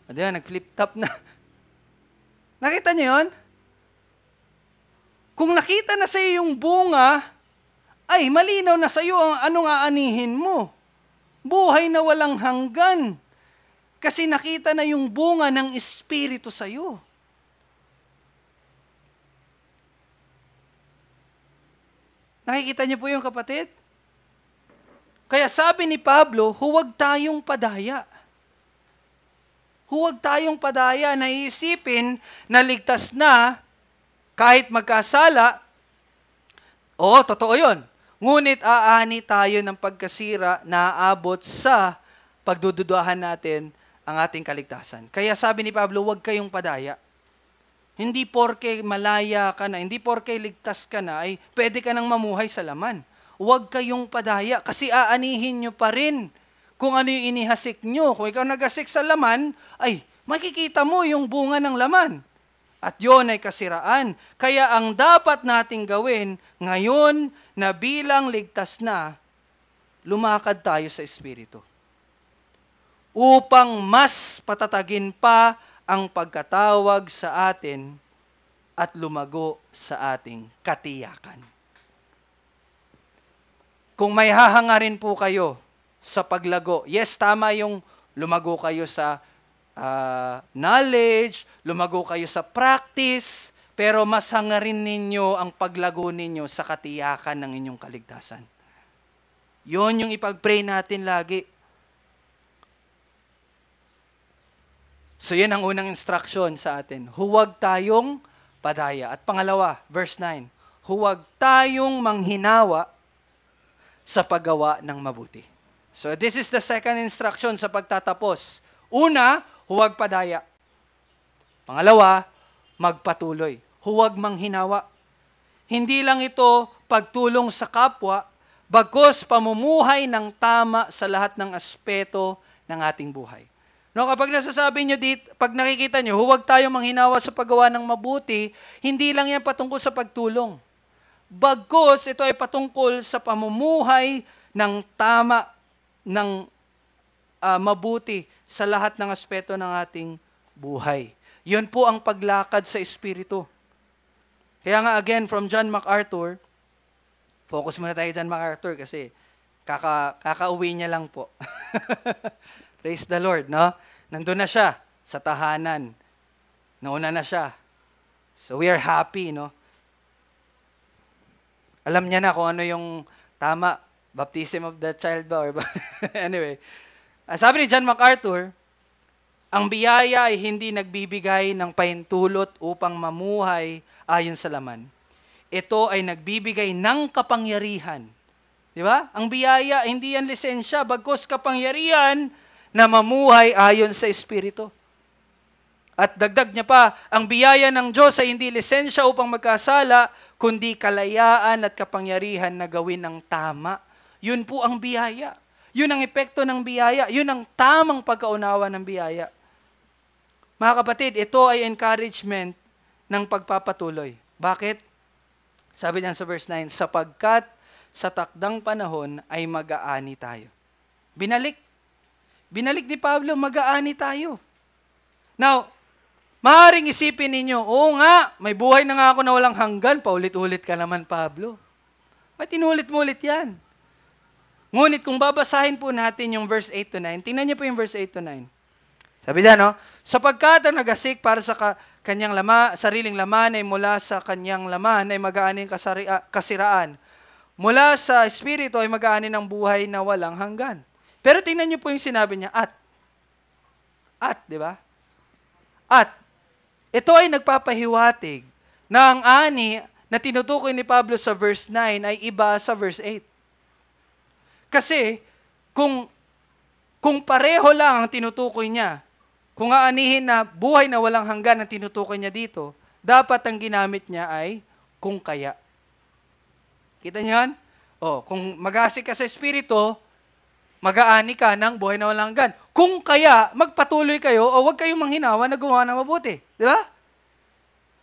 Diyan, nag-flip top na. Nakita niyo yun? Kung nakita na sa iyo yung bunga, ay malinaw na sa iyo ang anong aanihin mo. Buhay na walang hanggan. Kasi nakita na yung bunga ng Espiritu sa iyo. Nakikita niyo po yung kapatid? Kaya sabi ni Pablo, huwag tayong padaya. Huwag tayong padaya na iisipin na ligtas na kahit magkasala. Oo, totoo yun. Ngunit aani tayo ng pagkasira na aabot sa pagdududahan natin ang ating kaligtasan. Kaya sabi ni Pablo, huwag kayong padaya. Hindi porke malaya ka na, hindi porke ligtas ka na, ay pwede ka nang mamuhay sa laman. Huwag kayong padaya kasi aanihin nyo pa rin kung ano yung inihasik nyo. Kung ikaw nagasik sa laman, ay makikita mo yung bunga ng laman. At yon ay kasiraan. Kaya ang dapat nating gawin ngayon na bilang ligtas na, lumakad tayo sa Espiritu. Upang mas patatagin pa ang pagkatawag sa atin at lumago sa ating katiyakan. Kung may hahangarin po kayo sa paglago, yes, tama yung lumago kayo sa knowledge, lumago kayo sa practice, pero mas hangarin ninyo ang paglago ninyo sa katiyakan ng inyong kaligtasan. Yon yung ipag-pray natin lagi. So yan ang unang instruction sa atin. Huwag tayong padaya. At pangalawa, verse 9, huwag tayong manghinawa sa paggawa ng mabuti. So this is the second instruction sa pagtatapos. Una, huwag padaya. Pangalawa, magpatuloy. Huwag manghinawa. Hindi lang ito pagtulong sa kapwa, bagkus pamumuhay ng tama sa lahat ng aspeto ng ating buhay. No, kapag nasasabi nyo dito, pag nakikita nyo, huwag tayo manghinawa sa paggawa ng mabuti, hindi lang yan patungkol sa pagtulong. Bagkus, ito ay patungkol sa pamumuhay ng tama, ng mabuti sa lahat ng aspeto ng ating buhay. Yun po ang paglakad sa Espiritu. Kaya nga again, from John MacArthur, focus muna tayo John MacArthur kasi kakauwi niya lang po. Praise the Lord, no? Nandun na siya sa tahanan. Nauna na siya. So we are happy, no? Alam niya na kung ano yung tama, baptism of the child ba? Or anyway, sabi ni John MacArthur, ang biyaya ay hindi nagbibigay ng pahintulot upang mamuhay ayon sa laman. Ito ay nagbibigay ng kapangyarihan. Di ba? Ang biyaya, hindi yan lisensya, bagkus kapangyarihan na mamuhay ayon sa Espiritu. At dagdag niya pa, ang biyaya ng Diyos ay hindi lisensya upang magkasala, kundi kalayaan at kapangyarihan na gawin ng tama. Yun po ang biyaya. Yun ang epekto ng biyaya. Yun ang tamang pagkaunawa ng biyaya. Mga kapatid, ito ay encouragement ng pagpapatuloy. Bakit? Sabi niyan sa verse 9, sapagkat sa takdang panahon ay mag-aani tayo. Binalik ni Pablo, mag-aani tayo. Now, maaaring isipin ninyo, oo nga, may buhay na nga ako na walang hanggan, paulit-ulit ka naman, Pablo. May tinulit-mulit yan. Ngunit kung babasahin po natin yung verse 8 to 9, tingnan niyo po yung verse 8 to 9. Sabi niya, no? Sapagkat ang nagasik para sa kanyang sariling laman ay mula sa kanyang laman ay mag-aani kasiraan. Mula sa Espiritu ay mag-aani ng buhay na walang hanggan. Pero tingnan niyo po yung sinabi niya, di ba? At, ito ay nagpapahiwatig na ang ani na tinutukoy ni Pablo sa verse 9 ay iba sa verse 8. Kasi, kung pareho lang ang tinutukoy niya, kung aanihin na buhay na walang hanggan ang tinutukoy niya dito, dapat ang ginamit niya ay kung kaya. Kita niyo yan? Kung mag-asik ka sa Espiritu, mag-aani ka ng buhay na walang hanggan. Kung kaya, magpatuloy kayo o huwag kayong manghinawa na gumawa ng mabuti. Di ba?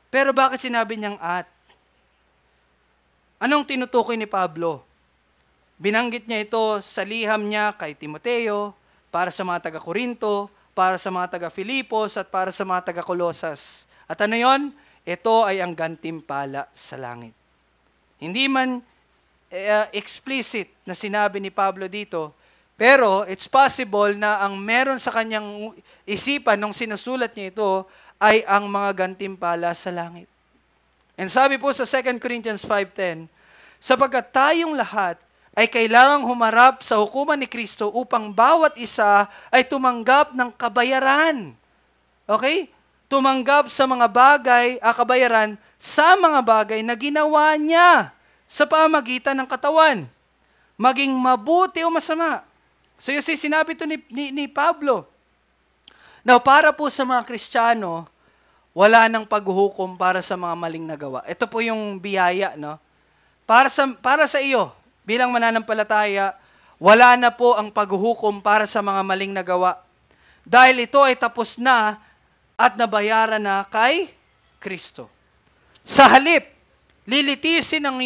Pero bakit sinabi niyang at? Anong tinutukoy ni Pablo? Binanggit niya ito sa liham niya kay Timoteo, para sa mga taga-Korinto, para sa mga taga-Filipos, at para sa mga taga-Kolosas. At ano yon? Ito ay ang gantimpala sa langit. Hindi man explicit na sinabi ni Pablo dito, pero it's possible na ang meron sa kanyang isipan nung sinusulat niya ito ay ang mga gantimpala sa langit. And sabi po sa 2 Corinthians 5:10, sapagkat tayong lahat ay kailangang humarap sa hukuman ni Kristo upang bawat isa ay tumanggap ng kabayaran. Okay? Tumanggap sa mga bagay, kabayaran sa mga bagay na ginawa niya sa pamagitan ng katawan. maging mabuti o masama. So yung sinabi to ni Pablo. Now, para po sa mga Kristiyano, wala nang paghuhukom para sa mga maling nagawa. Ito po yung biyaya, no? Para sa iyo, bilang mananampalataya, wala na po ang paghuhukom para sa mga maling nagawa. Dahil ito ay tapos na at nabayaran na kay Kristo. Sa halip, lilitisin ang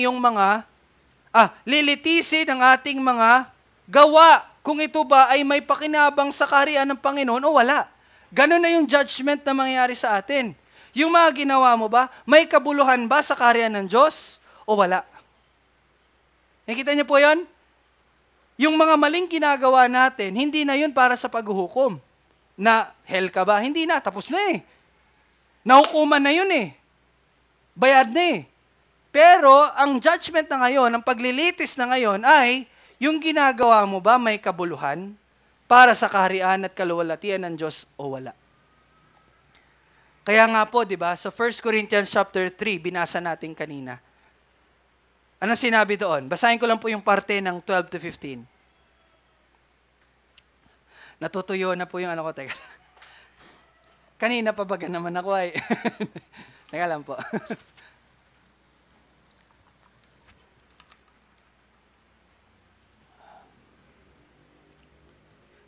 ating mga gawa. Kung ito ba ay may pakinabang sa kaharian ng Panginoon o wala. Ganun na yung judgment na mangyayari sa atin. Yung mga ginawa mo ba, may kabuluhan ba sa kaharian ng Diyos o wala? Nakita niyo po yon? Yung mga maling ginagawa natin, hindi na yun para sa paghuhukom. Na hell ka ba? Hindi na, tapos na eh. Nahukuman na yun eh. Bayad na eh. Pero ang judgment na ngayon, ang paglilitis na ngayon ay, yung ginagawa mo ba may kabuluhan para sa kaharian at kaluwalhatian ng Diyos o wala? Kaya nga po, di ba, sa 1 Corinthians chapter 3, binasa natin kanina. Ano sinabi doon? Basahin ko lang po yung parte ng 12 to 15. Natutuyo na po yung ano ko. Teka. Kanina pa ba naman ako ay? Teka lang po.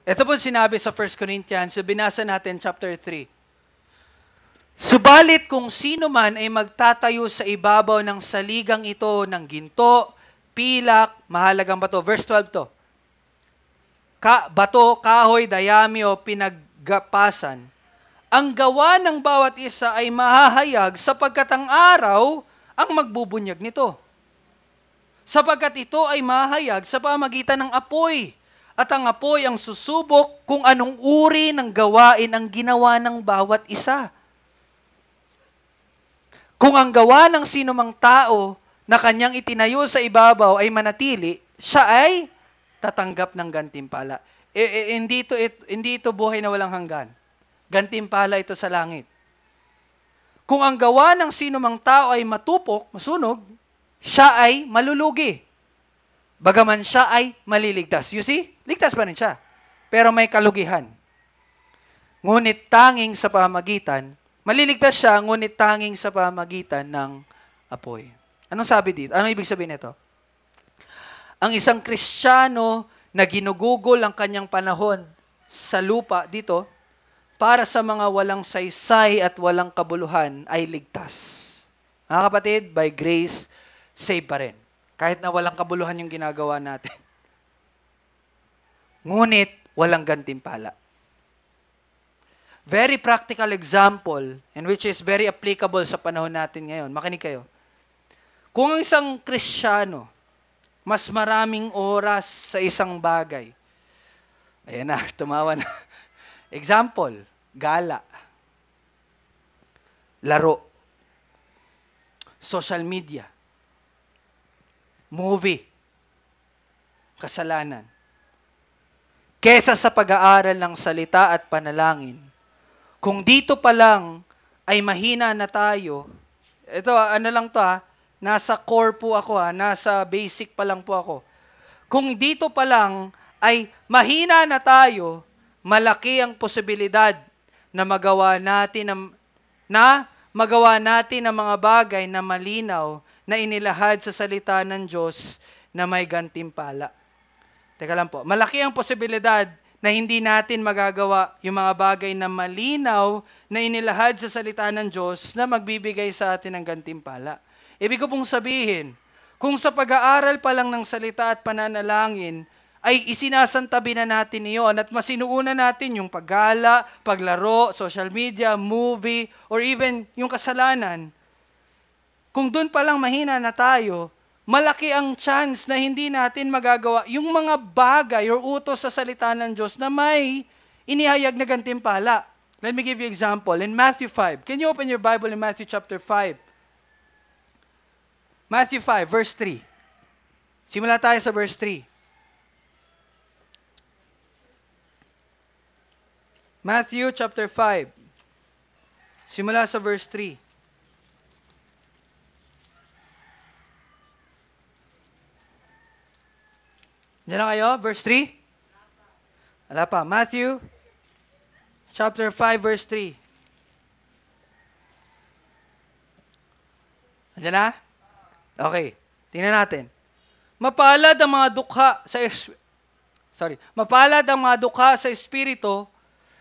Ito po sinabi sa 1 Corinthians, so binasa natin chapter 3. Subalit kung sino man ay magtatayo sa ibabaw ng saligang ito ng ginto, pilak, mahalagang bato. Verse 12 to. Bato, kahoy, dayami o pinaggapasan. Ang gawa ng bawat isa ay mahahayag sapagkat ang araw ang magbubunyag nito. Sapagkat ito ay mahayag sa pamagitan ng apoy. At ang apoy ang susubok kung anong uri ng gawain ang ginawa ng bawat isa. Kung ang gawa ng sinumang tao na kanyang itinayo sa ibabaw ay manatili, siya ay tatanggap ng gantimpala. Hindi ito buhay na walang hanggan. Gantimpala ito sa langit. Kung ang gawa ng sinumang tao ay matupok, masunog, siya ay malulugi. Bagaman siya ay maliligtas. You see? Ligtas pa rin siya. Pero may kalugihan. Ngunit tanging sa pamagitan, maliligtas siya, ngunit tanging sa pamagitan ng apoy. Anong sabi dito? Anong ibig sabihin nito? Ang isang Kristiyano na ginugugol ang kanyang panahon sa lupa dito, para sa mga walang saysay at walang kabuluhan, ay ligtas. Mga kapatid, by grace, save pa rin. Kahit na walang kabuluhan yung ginagawa natin. Ngunit, walang gantimpala. Very practical example, and which is very applicable sa panahon natin ngayon. Makinig kayo. Kung ang isang Kristiyano, mas maraming oras sa isang bagay. Ayan na, tumawa na. Example, gala, laro, social media, movie, kasalanan. Kesa sa pag-aaral ng salita at panalangin, kung dito pa lang ay mahina na tayo, ito ano lang to nasa core po ako nasa basic pa lang po ako. Kung dito pa lang ay mahina na tayo, malaki ang posibilidad na magawa natin ang mga bagay na malinaw na inilahad sa salita ng Diyos na may gantimpala. Teka lang po. Malaki ang posibilidad na hindi natin magagawa yung mga bagay na malinaw na inilahad sa salita ng Diyos na magbibigay sa atin ng gantimpala. Ibig ko pong sabihin, kung sa pag-aaral pa lang ng salita at pananalangin, ay isinasantabi na natin iyon at masinuuna natin yung paggala, paglaro, social media, movie, or even yung kasalanan. Kung doon pa lang mahina na tayo, malaki ang chance na hindi natin magagawa yung mga bagay or utos sa salita ng Diyos na may inihayag na gantimpala. Let me give you example. In Matthew 5, can you open your Bible in Matthew chapter 5? Matthew 5, verse 3. Simula tayo sa verse 3. Matthew chapter 5. Simula sa verse 3. Diyan na kayo? Verse 3? Wala pa. Matthew chapter 5, verse 3. Diyan na? Okay. Tingnan natin. Mapalad ang mga dukha sa espiritu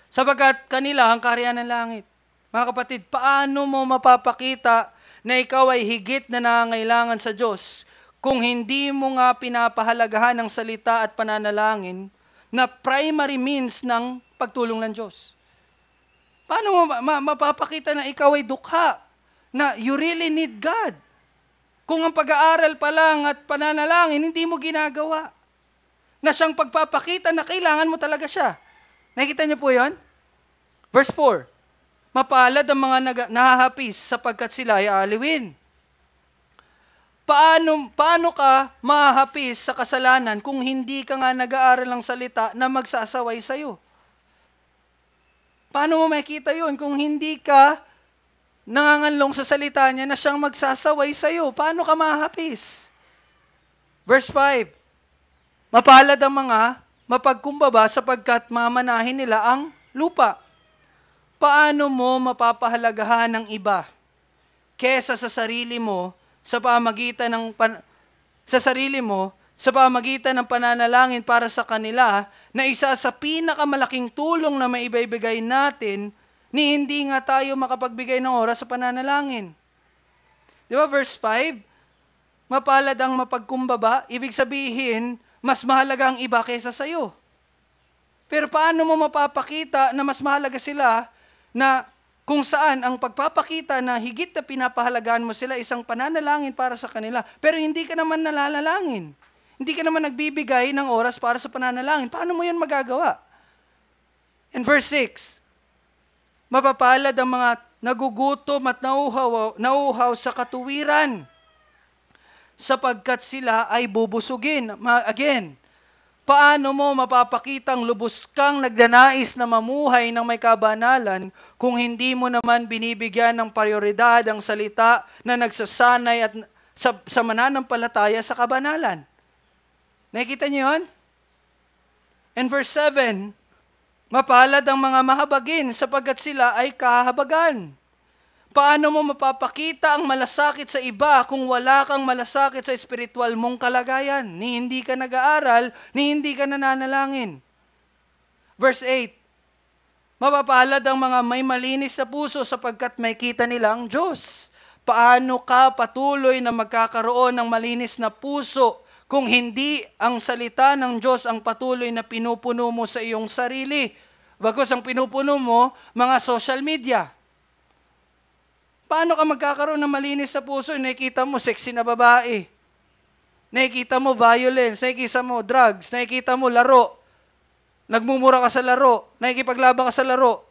sapagkat kanila ang kaharian ng langit. Mga kapatid, paano mo mapapakita na ikaw ay higit na nangangailangan sa Diyos kung hindi mo nga pinapahalagahan ng salita at pananalangin na primary means ng pagtulong ng Diyos? Paano mo mapapakita na ikaw ay dukha, na you really need God? Kung ang pag-aaral pa lang at pananalangin, hindi mo ginagawa. Na siyang pagpapakita na kailangan mo talaga siya. Nakikita niyo po yon? Verse 4. Mapalad ang mga nahahapis sapagkat sila ay aaliwin. Paano ka mahahapis sa kasalanan kung hindi ka nga nag-aaral ng salita na magsasaway sa'yo? Paano mo makita yon kung hindi ka nanganganlong sa salita niya na siyang magsasaway sa'yo? Paano ka mahahapis? Verse 5. Mapalad ang mga mapagkumbaba sapagkat mamanahin nila ang lupa. Paano mo mapapahalagahan ng iba kesa sa sarili mo sa pamagitan ng pananalangin para sa kanila na isa sa pinakamalaking tulong na maibibigay natin ni hindi nga tayo makapagbigay ng oras sa pananalangin? Di ba verse 5? Mapalad ang mapagkumbaba, ibig sabihin, mas mahalaga ang iba kaysa sa'yo. Pero paano mo mapapakita na mas mahalaga sila, na kung saan ang pagpapakita na higit na pinapahalagahan mo sila isang pananalangin para sa kanila, pero hindi ka naman nalalangin. Hindi ka naman nagbibigay ng oras para sa pananalangin. Paano mo yun magagawa? In verse 6, mapapalad ang mga nagugutom at nauuhaw sa katuwiran, sapagkat sila ay bubusugin. Again, paano mo mapapakitang lubos kang nagnanais na mamuhay ng may kabanalan kung hindi mo naman binibigyan ng prioridad ang salita na nagsasanay at sa mananampalataya sa kabanalan? Nakikita niyo yun? In verse 7, mapalad ang mga mahabagin sapagkat sila ay kahabagan. Paano mo mapapakita ang malasakit sa iba kung wala kang malasakit sa espiritual mong kalagayan? Ni hindi ka nag-aaral, ni hindi ka nananalangin. Verse 8, mapapalad ang mga may malinis na puso sapagkat may kita nila ang Diyos. Paano ka patuloy na magkakaroon ng malinis na puso kung hindi ang salita ng Diyos ang patuloy na pinupuno mo sa iyong sarili? Bagkus ang pinupuno mo, mga social media. Paano ka magkakaroon ng malinis sa puso? Nakikita mo sexy na babae. Nakikita mo violence. Nakikita mo drugs. Nakikita mo laro. Nagmumura ka sa laro. Nakikipaglaban ka sa laro.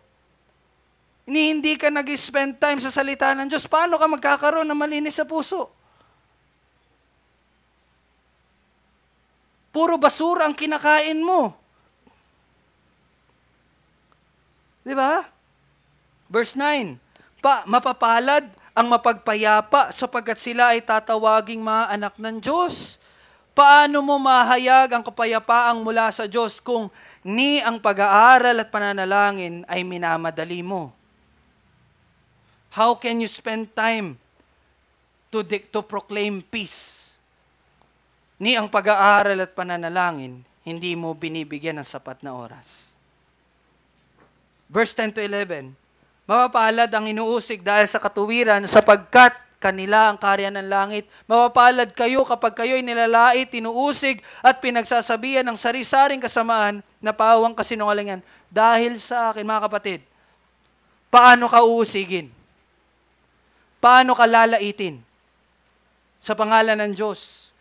Hindi ka nag-spend time sa salita ng Diyos. Paano ka magkakaroon ng malinis sa puso? Puro basura ang kinakain mo. Di ba? Verse 9. Mapapalad ang mapagpayapa sapagkat sila ay tatawaging mga anak ng Diyos. Paano mo mahayag ang kapayapaang mula sa Diyos kung ni ang pag-aaral at pananalangin ay minamadali mo? How can you spend time to proclaim peace? Ni ang pag-aaral at pananalangin, hindi mo binibigyan ng sapat na oras. Verse 10 to 11. Mapapalad ang inuusig dahil sa katuwiran sapagkat kanila ang kaharian ng langit. Mapapalad kayo kapag kayo'y nilalait, tinuusig at pinagsasabihan ng sari-saring kasamaan na pawang kasinungalingan. Dahil sa akin, mga kapatid, paano ka uusigin? Paano ka lalaitin? Sa pangalan ng Diyos.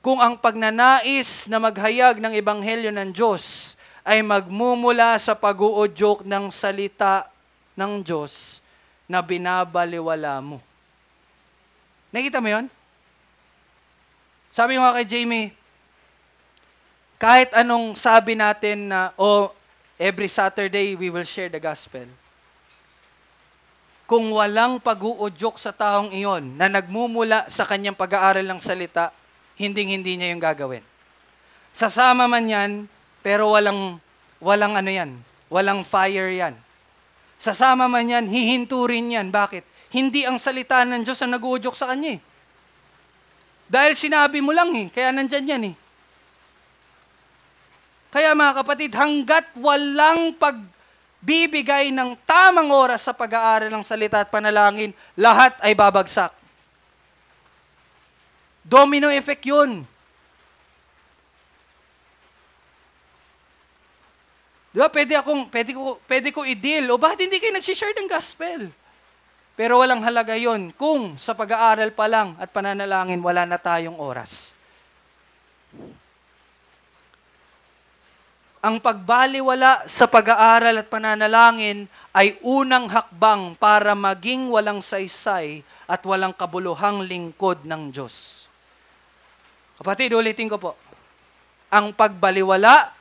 Kung ang pagnanais na maghayag ng ebanghelyo ng Diyos ay magmumula sa pag-uudyok ng salita ng Diyos na binabaliwala mo. Nakita mo yun? Sabi ko nga kay Jamie, kahit anong sabi natin na, every Saturday we will share the gospel. Kung walang pag-uudyok sa taong iyon na nagmumula sa kanyang pag-aaral ng salita, hinding-hindi niya yung gagawin. Sasama man yan, pero walang ano yan, walang fire yan. Sasama man yan, hihinturin yan. Bakit? Hindi ang salita ng Diyos ang nag-uudyok sa kanya eh. Dahil sinabi mo lang eh, kaya nandyan yan eh. Kaya mga kapatid, hanggat walang pagbibigay ng tamang oras sa pag-aaral ng salita at panalangin, lahat ay babagsak. Domino effect yun. Diba, pwede ko i-deal. O bakit hindi kayo nag-share ng gospel? Pero walang halaga yon kung sa pag-aaral pa lang at pananalangin, wala na tayong oras. Ang pagbaliwala sa pag-aaral at pananalangin ay unang hakbang para maging walang saysay at walang kabuluhang lingkod ng Diyos. Kapatid, ulitin ko po. Ang pagbaliwala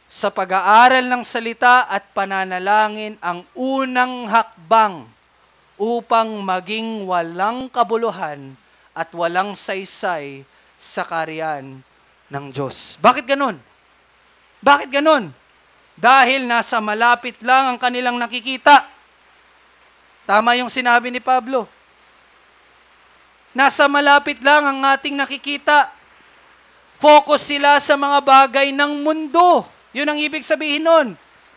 sa pag-aaral ng salita at pananalangin ang unang hakbang upang maging walang kabuluhan at walang saysay sa karyan ng Diyos. Bakit ganon? Bakit ganon? Dahil nasa malapit lang ang kanilang nakikita. Tama yung sinabi ni Pablo. Nasa malapit lang ang ating nakikita. Focus sila sa mga bagay ng mundo. Yun ang ibig sabihin nun.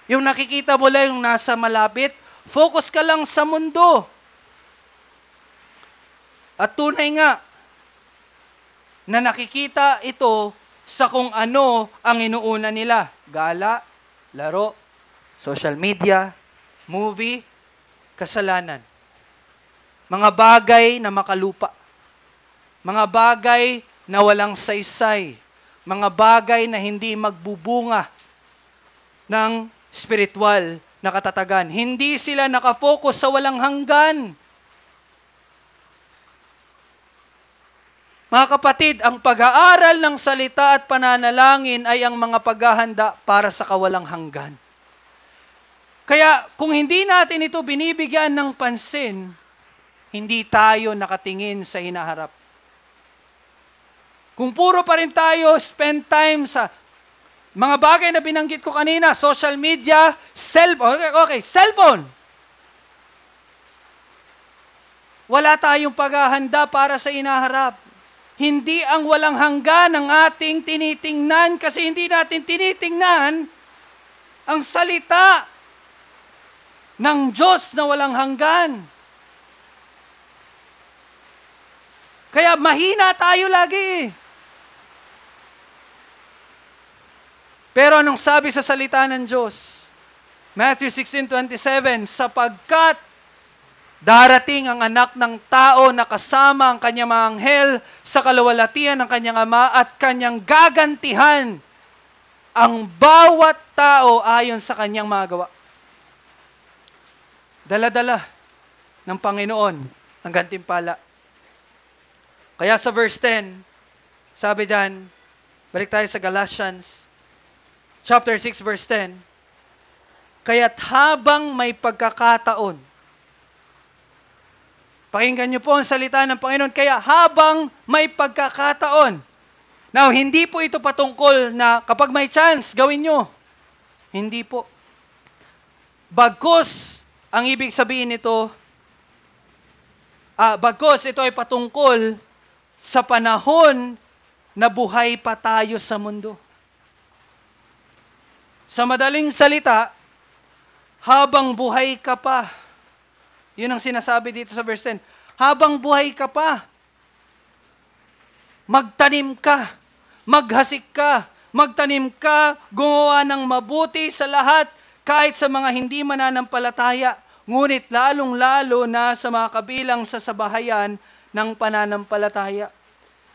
Yung nakikita mo lang yung nasa malapit, focus ka lang sa mundo. At tunay nga na nakikita ito sa kung ano ang inuuna nila. Gala, laro, social media, movie, kasalanan. Mga bagay na makalupa. Mga bagay na walang saysay. Mga bagay na hindi magbubunga ng spiritual na katatagan. Hindi sila nakafocus sa walang hanggan. Mga kapatid, ang pag-aaral ng salita at pananalangin ay ang mga paghahanda para sa kawalang hanggan. Kaya kung hindi natin ito binibigyan ng pansin, hindi tayo nakatingin sa hinaharap. Kung puro pa rin tayo spend time sa mga bagay na binanggit ko kanina, social media, cellphone, cellphone. Wala tayong paghahanda para sa hinaharap. Hindi ang walang hanggan ang ating tinitingnan kasi hindi natin tinitingnan ang salita ng Diyos na walang hanggan. Kaya mahina tayo lagi. Pero anong sabi sa salita ng Diyos? Matthew 16:27, sapagkat darating ang anak ng tao na kasama ang kanyang mga anghel sa kaluwalhatian ng kanyang ama at kanyang gagantihan ang bawat tao ayon sa kanyang mga gawa. Dala-dala ng Panginoon ang gantimpala. Kaya sa verse 10, sabi diyan, balik tayo sa Galatians, chapter 6, verse 10, kaya't habang may pagkakataon, pakinggan niyo po ang salita ng Panginoon, kaya habang may pagkakataon. Now, hindi po ito patungkol na kapag may chance, gawin nyo. Hindi po. Bagkus, ang ibig sabihin nito, bagkus ito ay patungkol sa panahon na buhay pa tayo sa mundo. Sa madaling salita, habang buhay ka pa, yun ang sinasabi dito sa verse 10, habang buhay ka pa, magtanim ka, maghasik ka, magtanim ka, gumawa ng mabuti sa lahat, kahit sa mga hindi mananampalataya, ngunit lalong-lalo na sa mga kabilang sa sabahayan ng pananampalataya.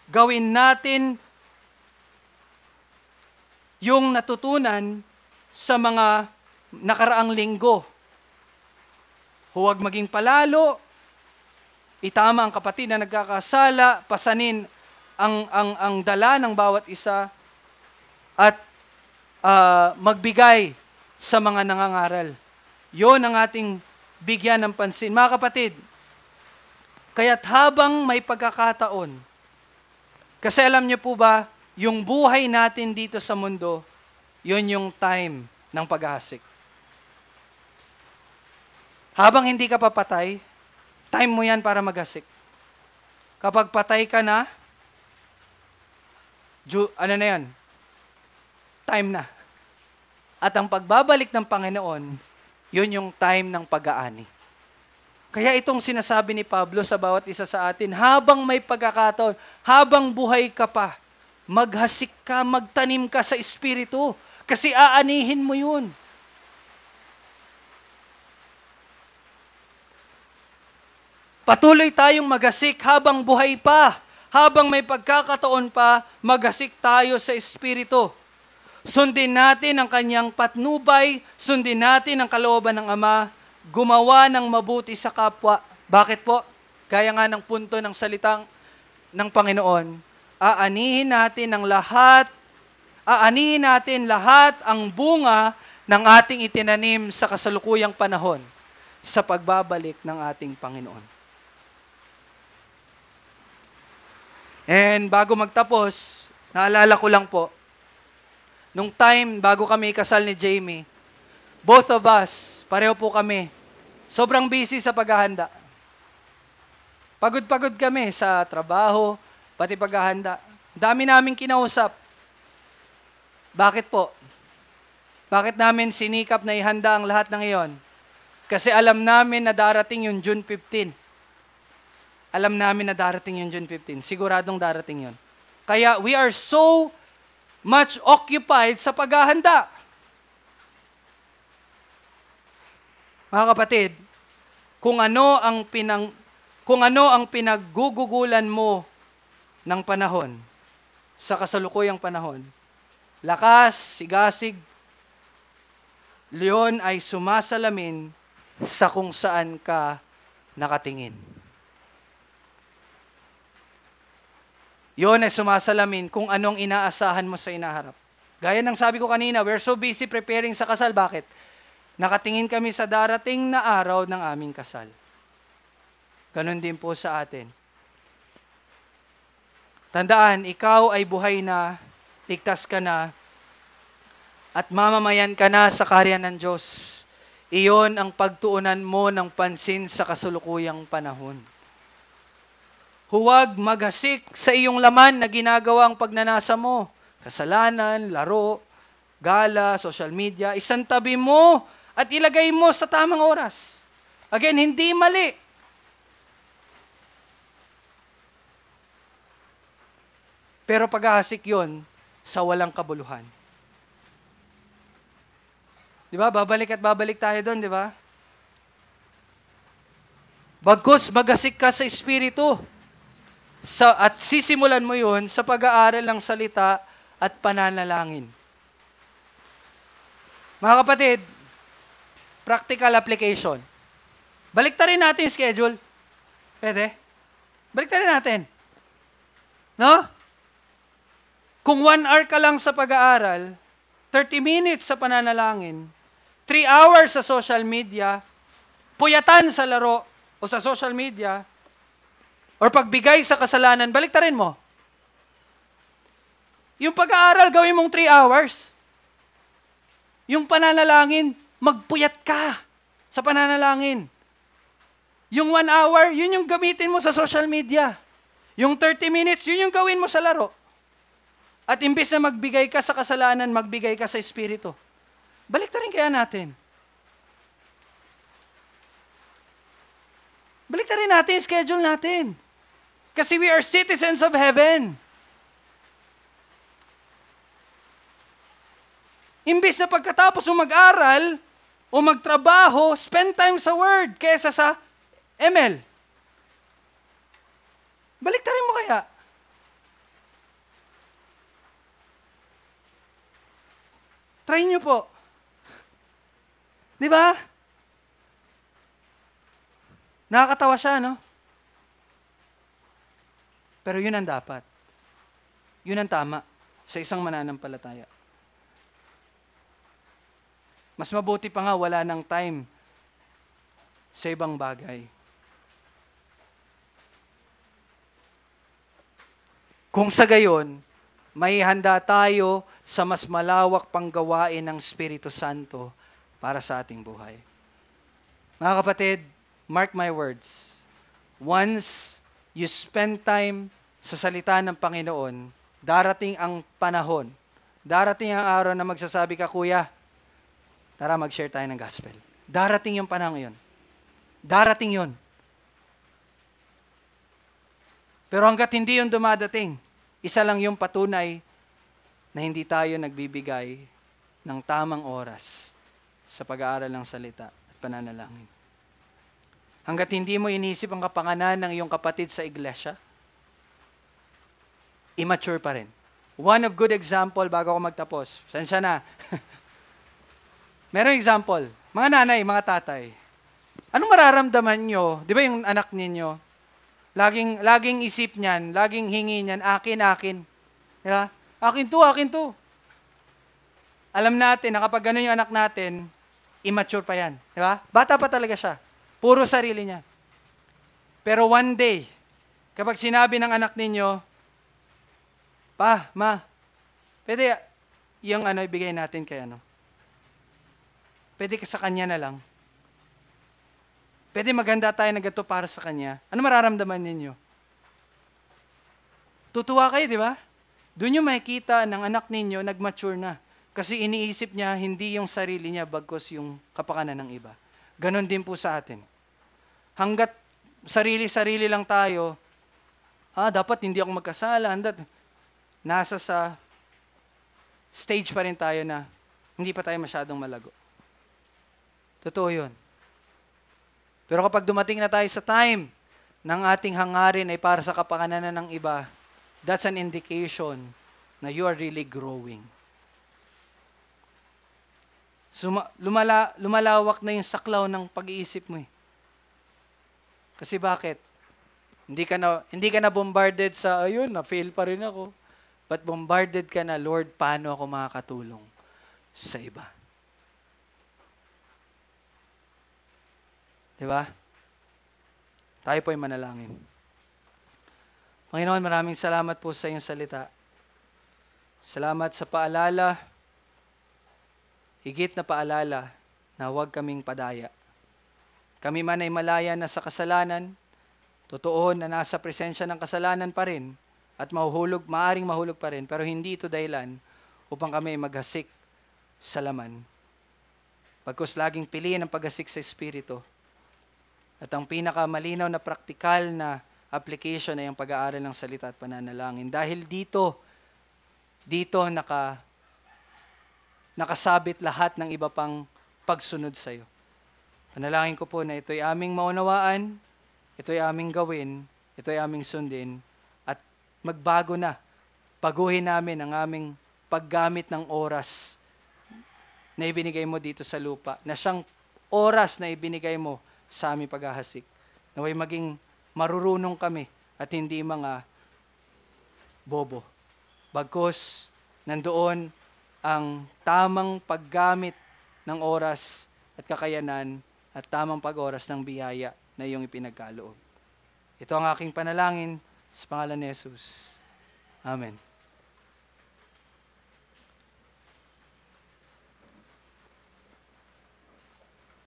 Gawin natin yung natutunan sa mga nakaraang linggo. Huwag maging palalo, itama ang kapatid na nagkakasala, pasanin ang dala ng bawat isa, at magbigay sa mga nangangaral. Yon ang ating bigyan ng pansin. Mga kapatid, kaya't habang may pagkakataon, kasi alam niyo po ba, yung buhay natin dito sa mundo, yun yung time ng paghahasik. Habang hindi ka papatay, time mo yan para maghasik. Kapag patay ka na, ano na yan? Time na. At ang pagbabalik ng Panginoon, yun yung time ng pag-aani. Kaya itong sinasabi ni Pablo sa bawat isa sa atin, habang may pagkakataon, habang buhay ka pa, maghasik ka, magtanim ka sa Espiritu. Kasi aanihin mo yun. Patuloy tayong maghasik habang buhay pa. Habang may pagkakataon pa, maghasik tayo sa Espiritu. Sundin natin ang kanyang patnubay, sundin natin ang kalooban ng Ama, gumawa ng mabuti sa kapwa. Bakit po? Gaya nga ng punto ng salitang ng Panginoon, aanihin natin lahat ang bunga ng ating itinanim sa kasalukuyang panahon sa pagbabalik ng ating Panginoon. And bago magtapos, naalala ko lang po, nung time bago kami kasal ni Jamie, both of us, pareho po kami, sobrang busy sa paghahanda. Pagod-pagod kami sa trabaho, pati paghahanda. Dami naming kinausap. Bakit po? Bakit namin sinikap na ihanda ang lahat ng iyon? Kasi alam namin na darating yung June 15. Alam namin na darating yung June 15. Siguradong darating yun. Kaya we are so much occupied sa paghahanda. Mga kapatid, kung ano ang pinaggugugulan mo ng panahon, sa kasalukuyang panahon, lakas, sigasig, leon ay sumasalamin sa kung saan ka nakatingin. Yon ay sumasalamin kung anong inaasahan mo sa inaharap. Gaya ng sabi ko kanina, we're so busy preparing sa kasal. Bakit? Nakatingin kami sa darating na araw ng aming kasal. Ganon din po sa atin. Tandaan, ikaw ay buhay na, ligtas ka na, at mamamayan ka na sa kaharian ng Diyos. Iyon ang pagtuunan mo ng pansin sa kasalukuyang panahon. Huwag maghasik sa iyong laman na ginagawa ang pagnanasa mo. Kasalanan, laro, gala, social media. Isantabi mo at ilagay mo sa tamang oras. Again, hindi mali. Pero paghahasik yon sa walang kabuluhan. Di ba? Babalik at babalik tayo doon, di ba? Bagkus maghasik ka sa Espiritu. At sisimulan mo yun sa pag-aaral ng salita at pananalangin. Mga kapatid, practical application. Baliktarin natin yung schedule. Pwede? Baliktarin natin. No? Kung 1 hour ka lang sa pag-aaral, 30 minutes sa pananalangin, 3 hours sa social media, puyatan sa laro o sa social media, or pagbigay sa kasalanan, baliktarin mo. Yung pag-aaral, gawin mong 3 hours. Yung pananalangin, magpuyat ka sa pananalangin. Yung 1 hour, yun yung gamitin mo sa social media. Yung 30 minutes, yun yung gawin mo sa laro. At imbes na magbigay ka sa kasalanan, magbigay ka sa Espiritu. Baliktarin kaya natin. Baliktarin natin, schedule natin. Kasi we are citizens of heaven. Imbis na pagkatapos mo mag-aral o magtrabaho, spend time sa Word kaysa sa ML. Baliktarin mo kaya. Try nyo po. Di ba? Nakakatawa siya, no? Pero yun ang dapat. Yun ang tama sa isang mananampalataya. Mas mabuti pa nga wala ng time sa ibang bagay. Kung sa gayon, may handa tayo sa mas malawak pang gawain ng Espiritu Santo para sa ating buhay. Mga kapatid, mark my words. Once you spend time sa salita ng Panginoon, darating ang panahon, darating ang araw na magsasabi ka, Kuya, tara mag-share tayo ng gospel. Darating yung panahon yun. Darating yun. Pero hanggat hindi yun dumadating, isa lang yung patunay na hindi tayo nagbibigay ng tamang oras sa pag-aaral ng salita at pananalangin. Hanggat hindi mo inisip ang kapakanan ng iyong kapatid sa iglesia, immature pa rin. One of good example bago ako magtapos. Sensya na. Merong example. Mga nanay, mga tatay. Anong mararamdaman nyo? Di ba yung anak ninyo? Laging isip niyan, laging hingi niyan, akin. Diba? Akin to. Alam natin na kapag ganun yung anak natin, immature pa yan. Diba? Bata pa talaga siya. Puro sarili niya. Pero one day, kapag sinabi ng anak ninyo, Pa, Ma, pwede yung ibigay natin kay Pwede ka sa kanya na lang. Pwede maganda tayo na ganito para sa kanya. Ano mararamdaman ninyo? Tutuwa kayo, di ba? Doon yung makikita ng anak ninyo, nag-mature na. Kasi iniisip niya, hindi yung sarili niya, bagkus yung kapakanan ng iba. Ganon din po sa atin. Hanggat sarili-sarili lang tayo, dapat hindi ako magkasala. Nasa sa stage pa rin tayo na hindi pa tayo masyadong malago. Totoo yun. Pero kapag dumating na tayo sa time ng ating hangarin ay para sa kapakanan ng iba, that's an indication na you are really growing. Lumalawak na yung saklaw ng pag-iisip mo. Kasi bakit? Hindi ka na bombarded sa, ayun, na-fail pa rin ako. But bombarded ka na, Lord, paano ako makakatulong sa iba? Diba? Tayo po ay manalangin. Panginoon, maraming salamat po sa iyong salita. Salamat sa paalala, higit na paalala na huwag kaming padaya. Kami man ay malaya na sa kasalanan, totoo na nasa presensya ng kasalanan pa rin, at maaring mahulog pa rin, pero hindi ito dahilan upang kami maghasik sa laman. Pagkus laging piliin ang paghasik sa Espiritu. At ang pinakamalinaw na praktikal na application ay ang pag-aaral ng salita at pananalangin. Dahil dito nakasabit lahat ng iba pang pagsunod sa iyo. Panalangin ko po na ito'y aming maunawaan, ito'y aming gawin, ito'y aming sundin, at magbago na. Baguhin namin ang aming paggamit ng oras na ibinigay mo dito sa lupa, na siyang oras na ibinigay mo sa aming paghahasik. Naway maging marurunong kami at hindi mga bobo. Bagkus, nandoon ang tamang paggamit ng oras at kakayanan at tamang pag-oras ng biyaya na iyong ipinagkaloob. Ito ang aking panalangin sa pangalan ni Jesus. Amen.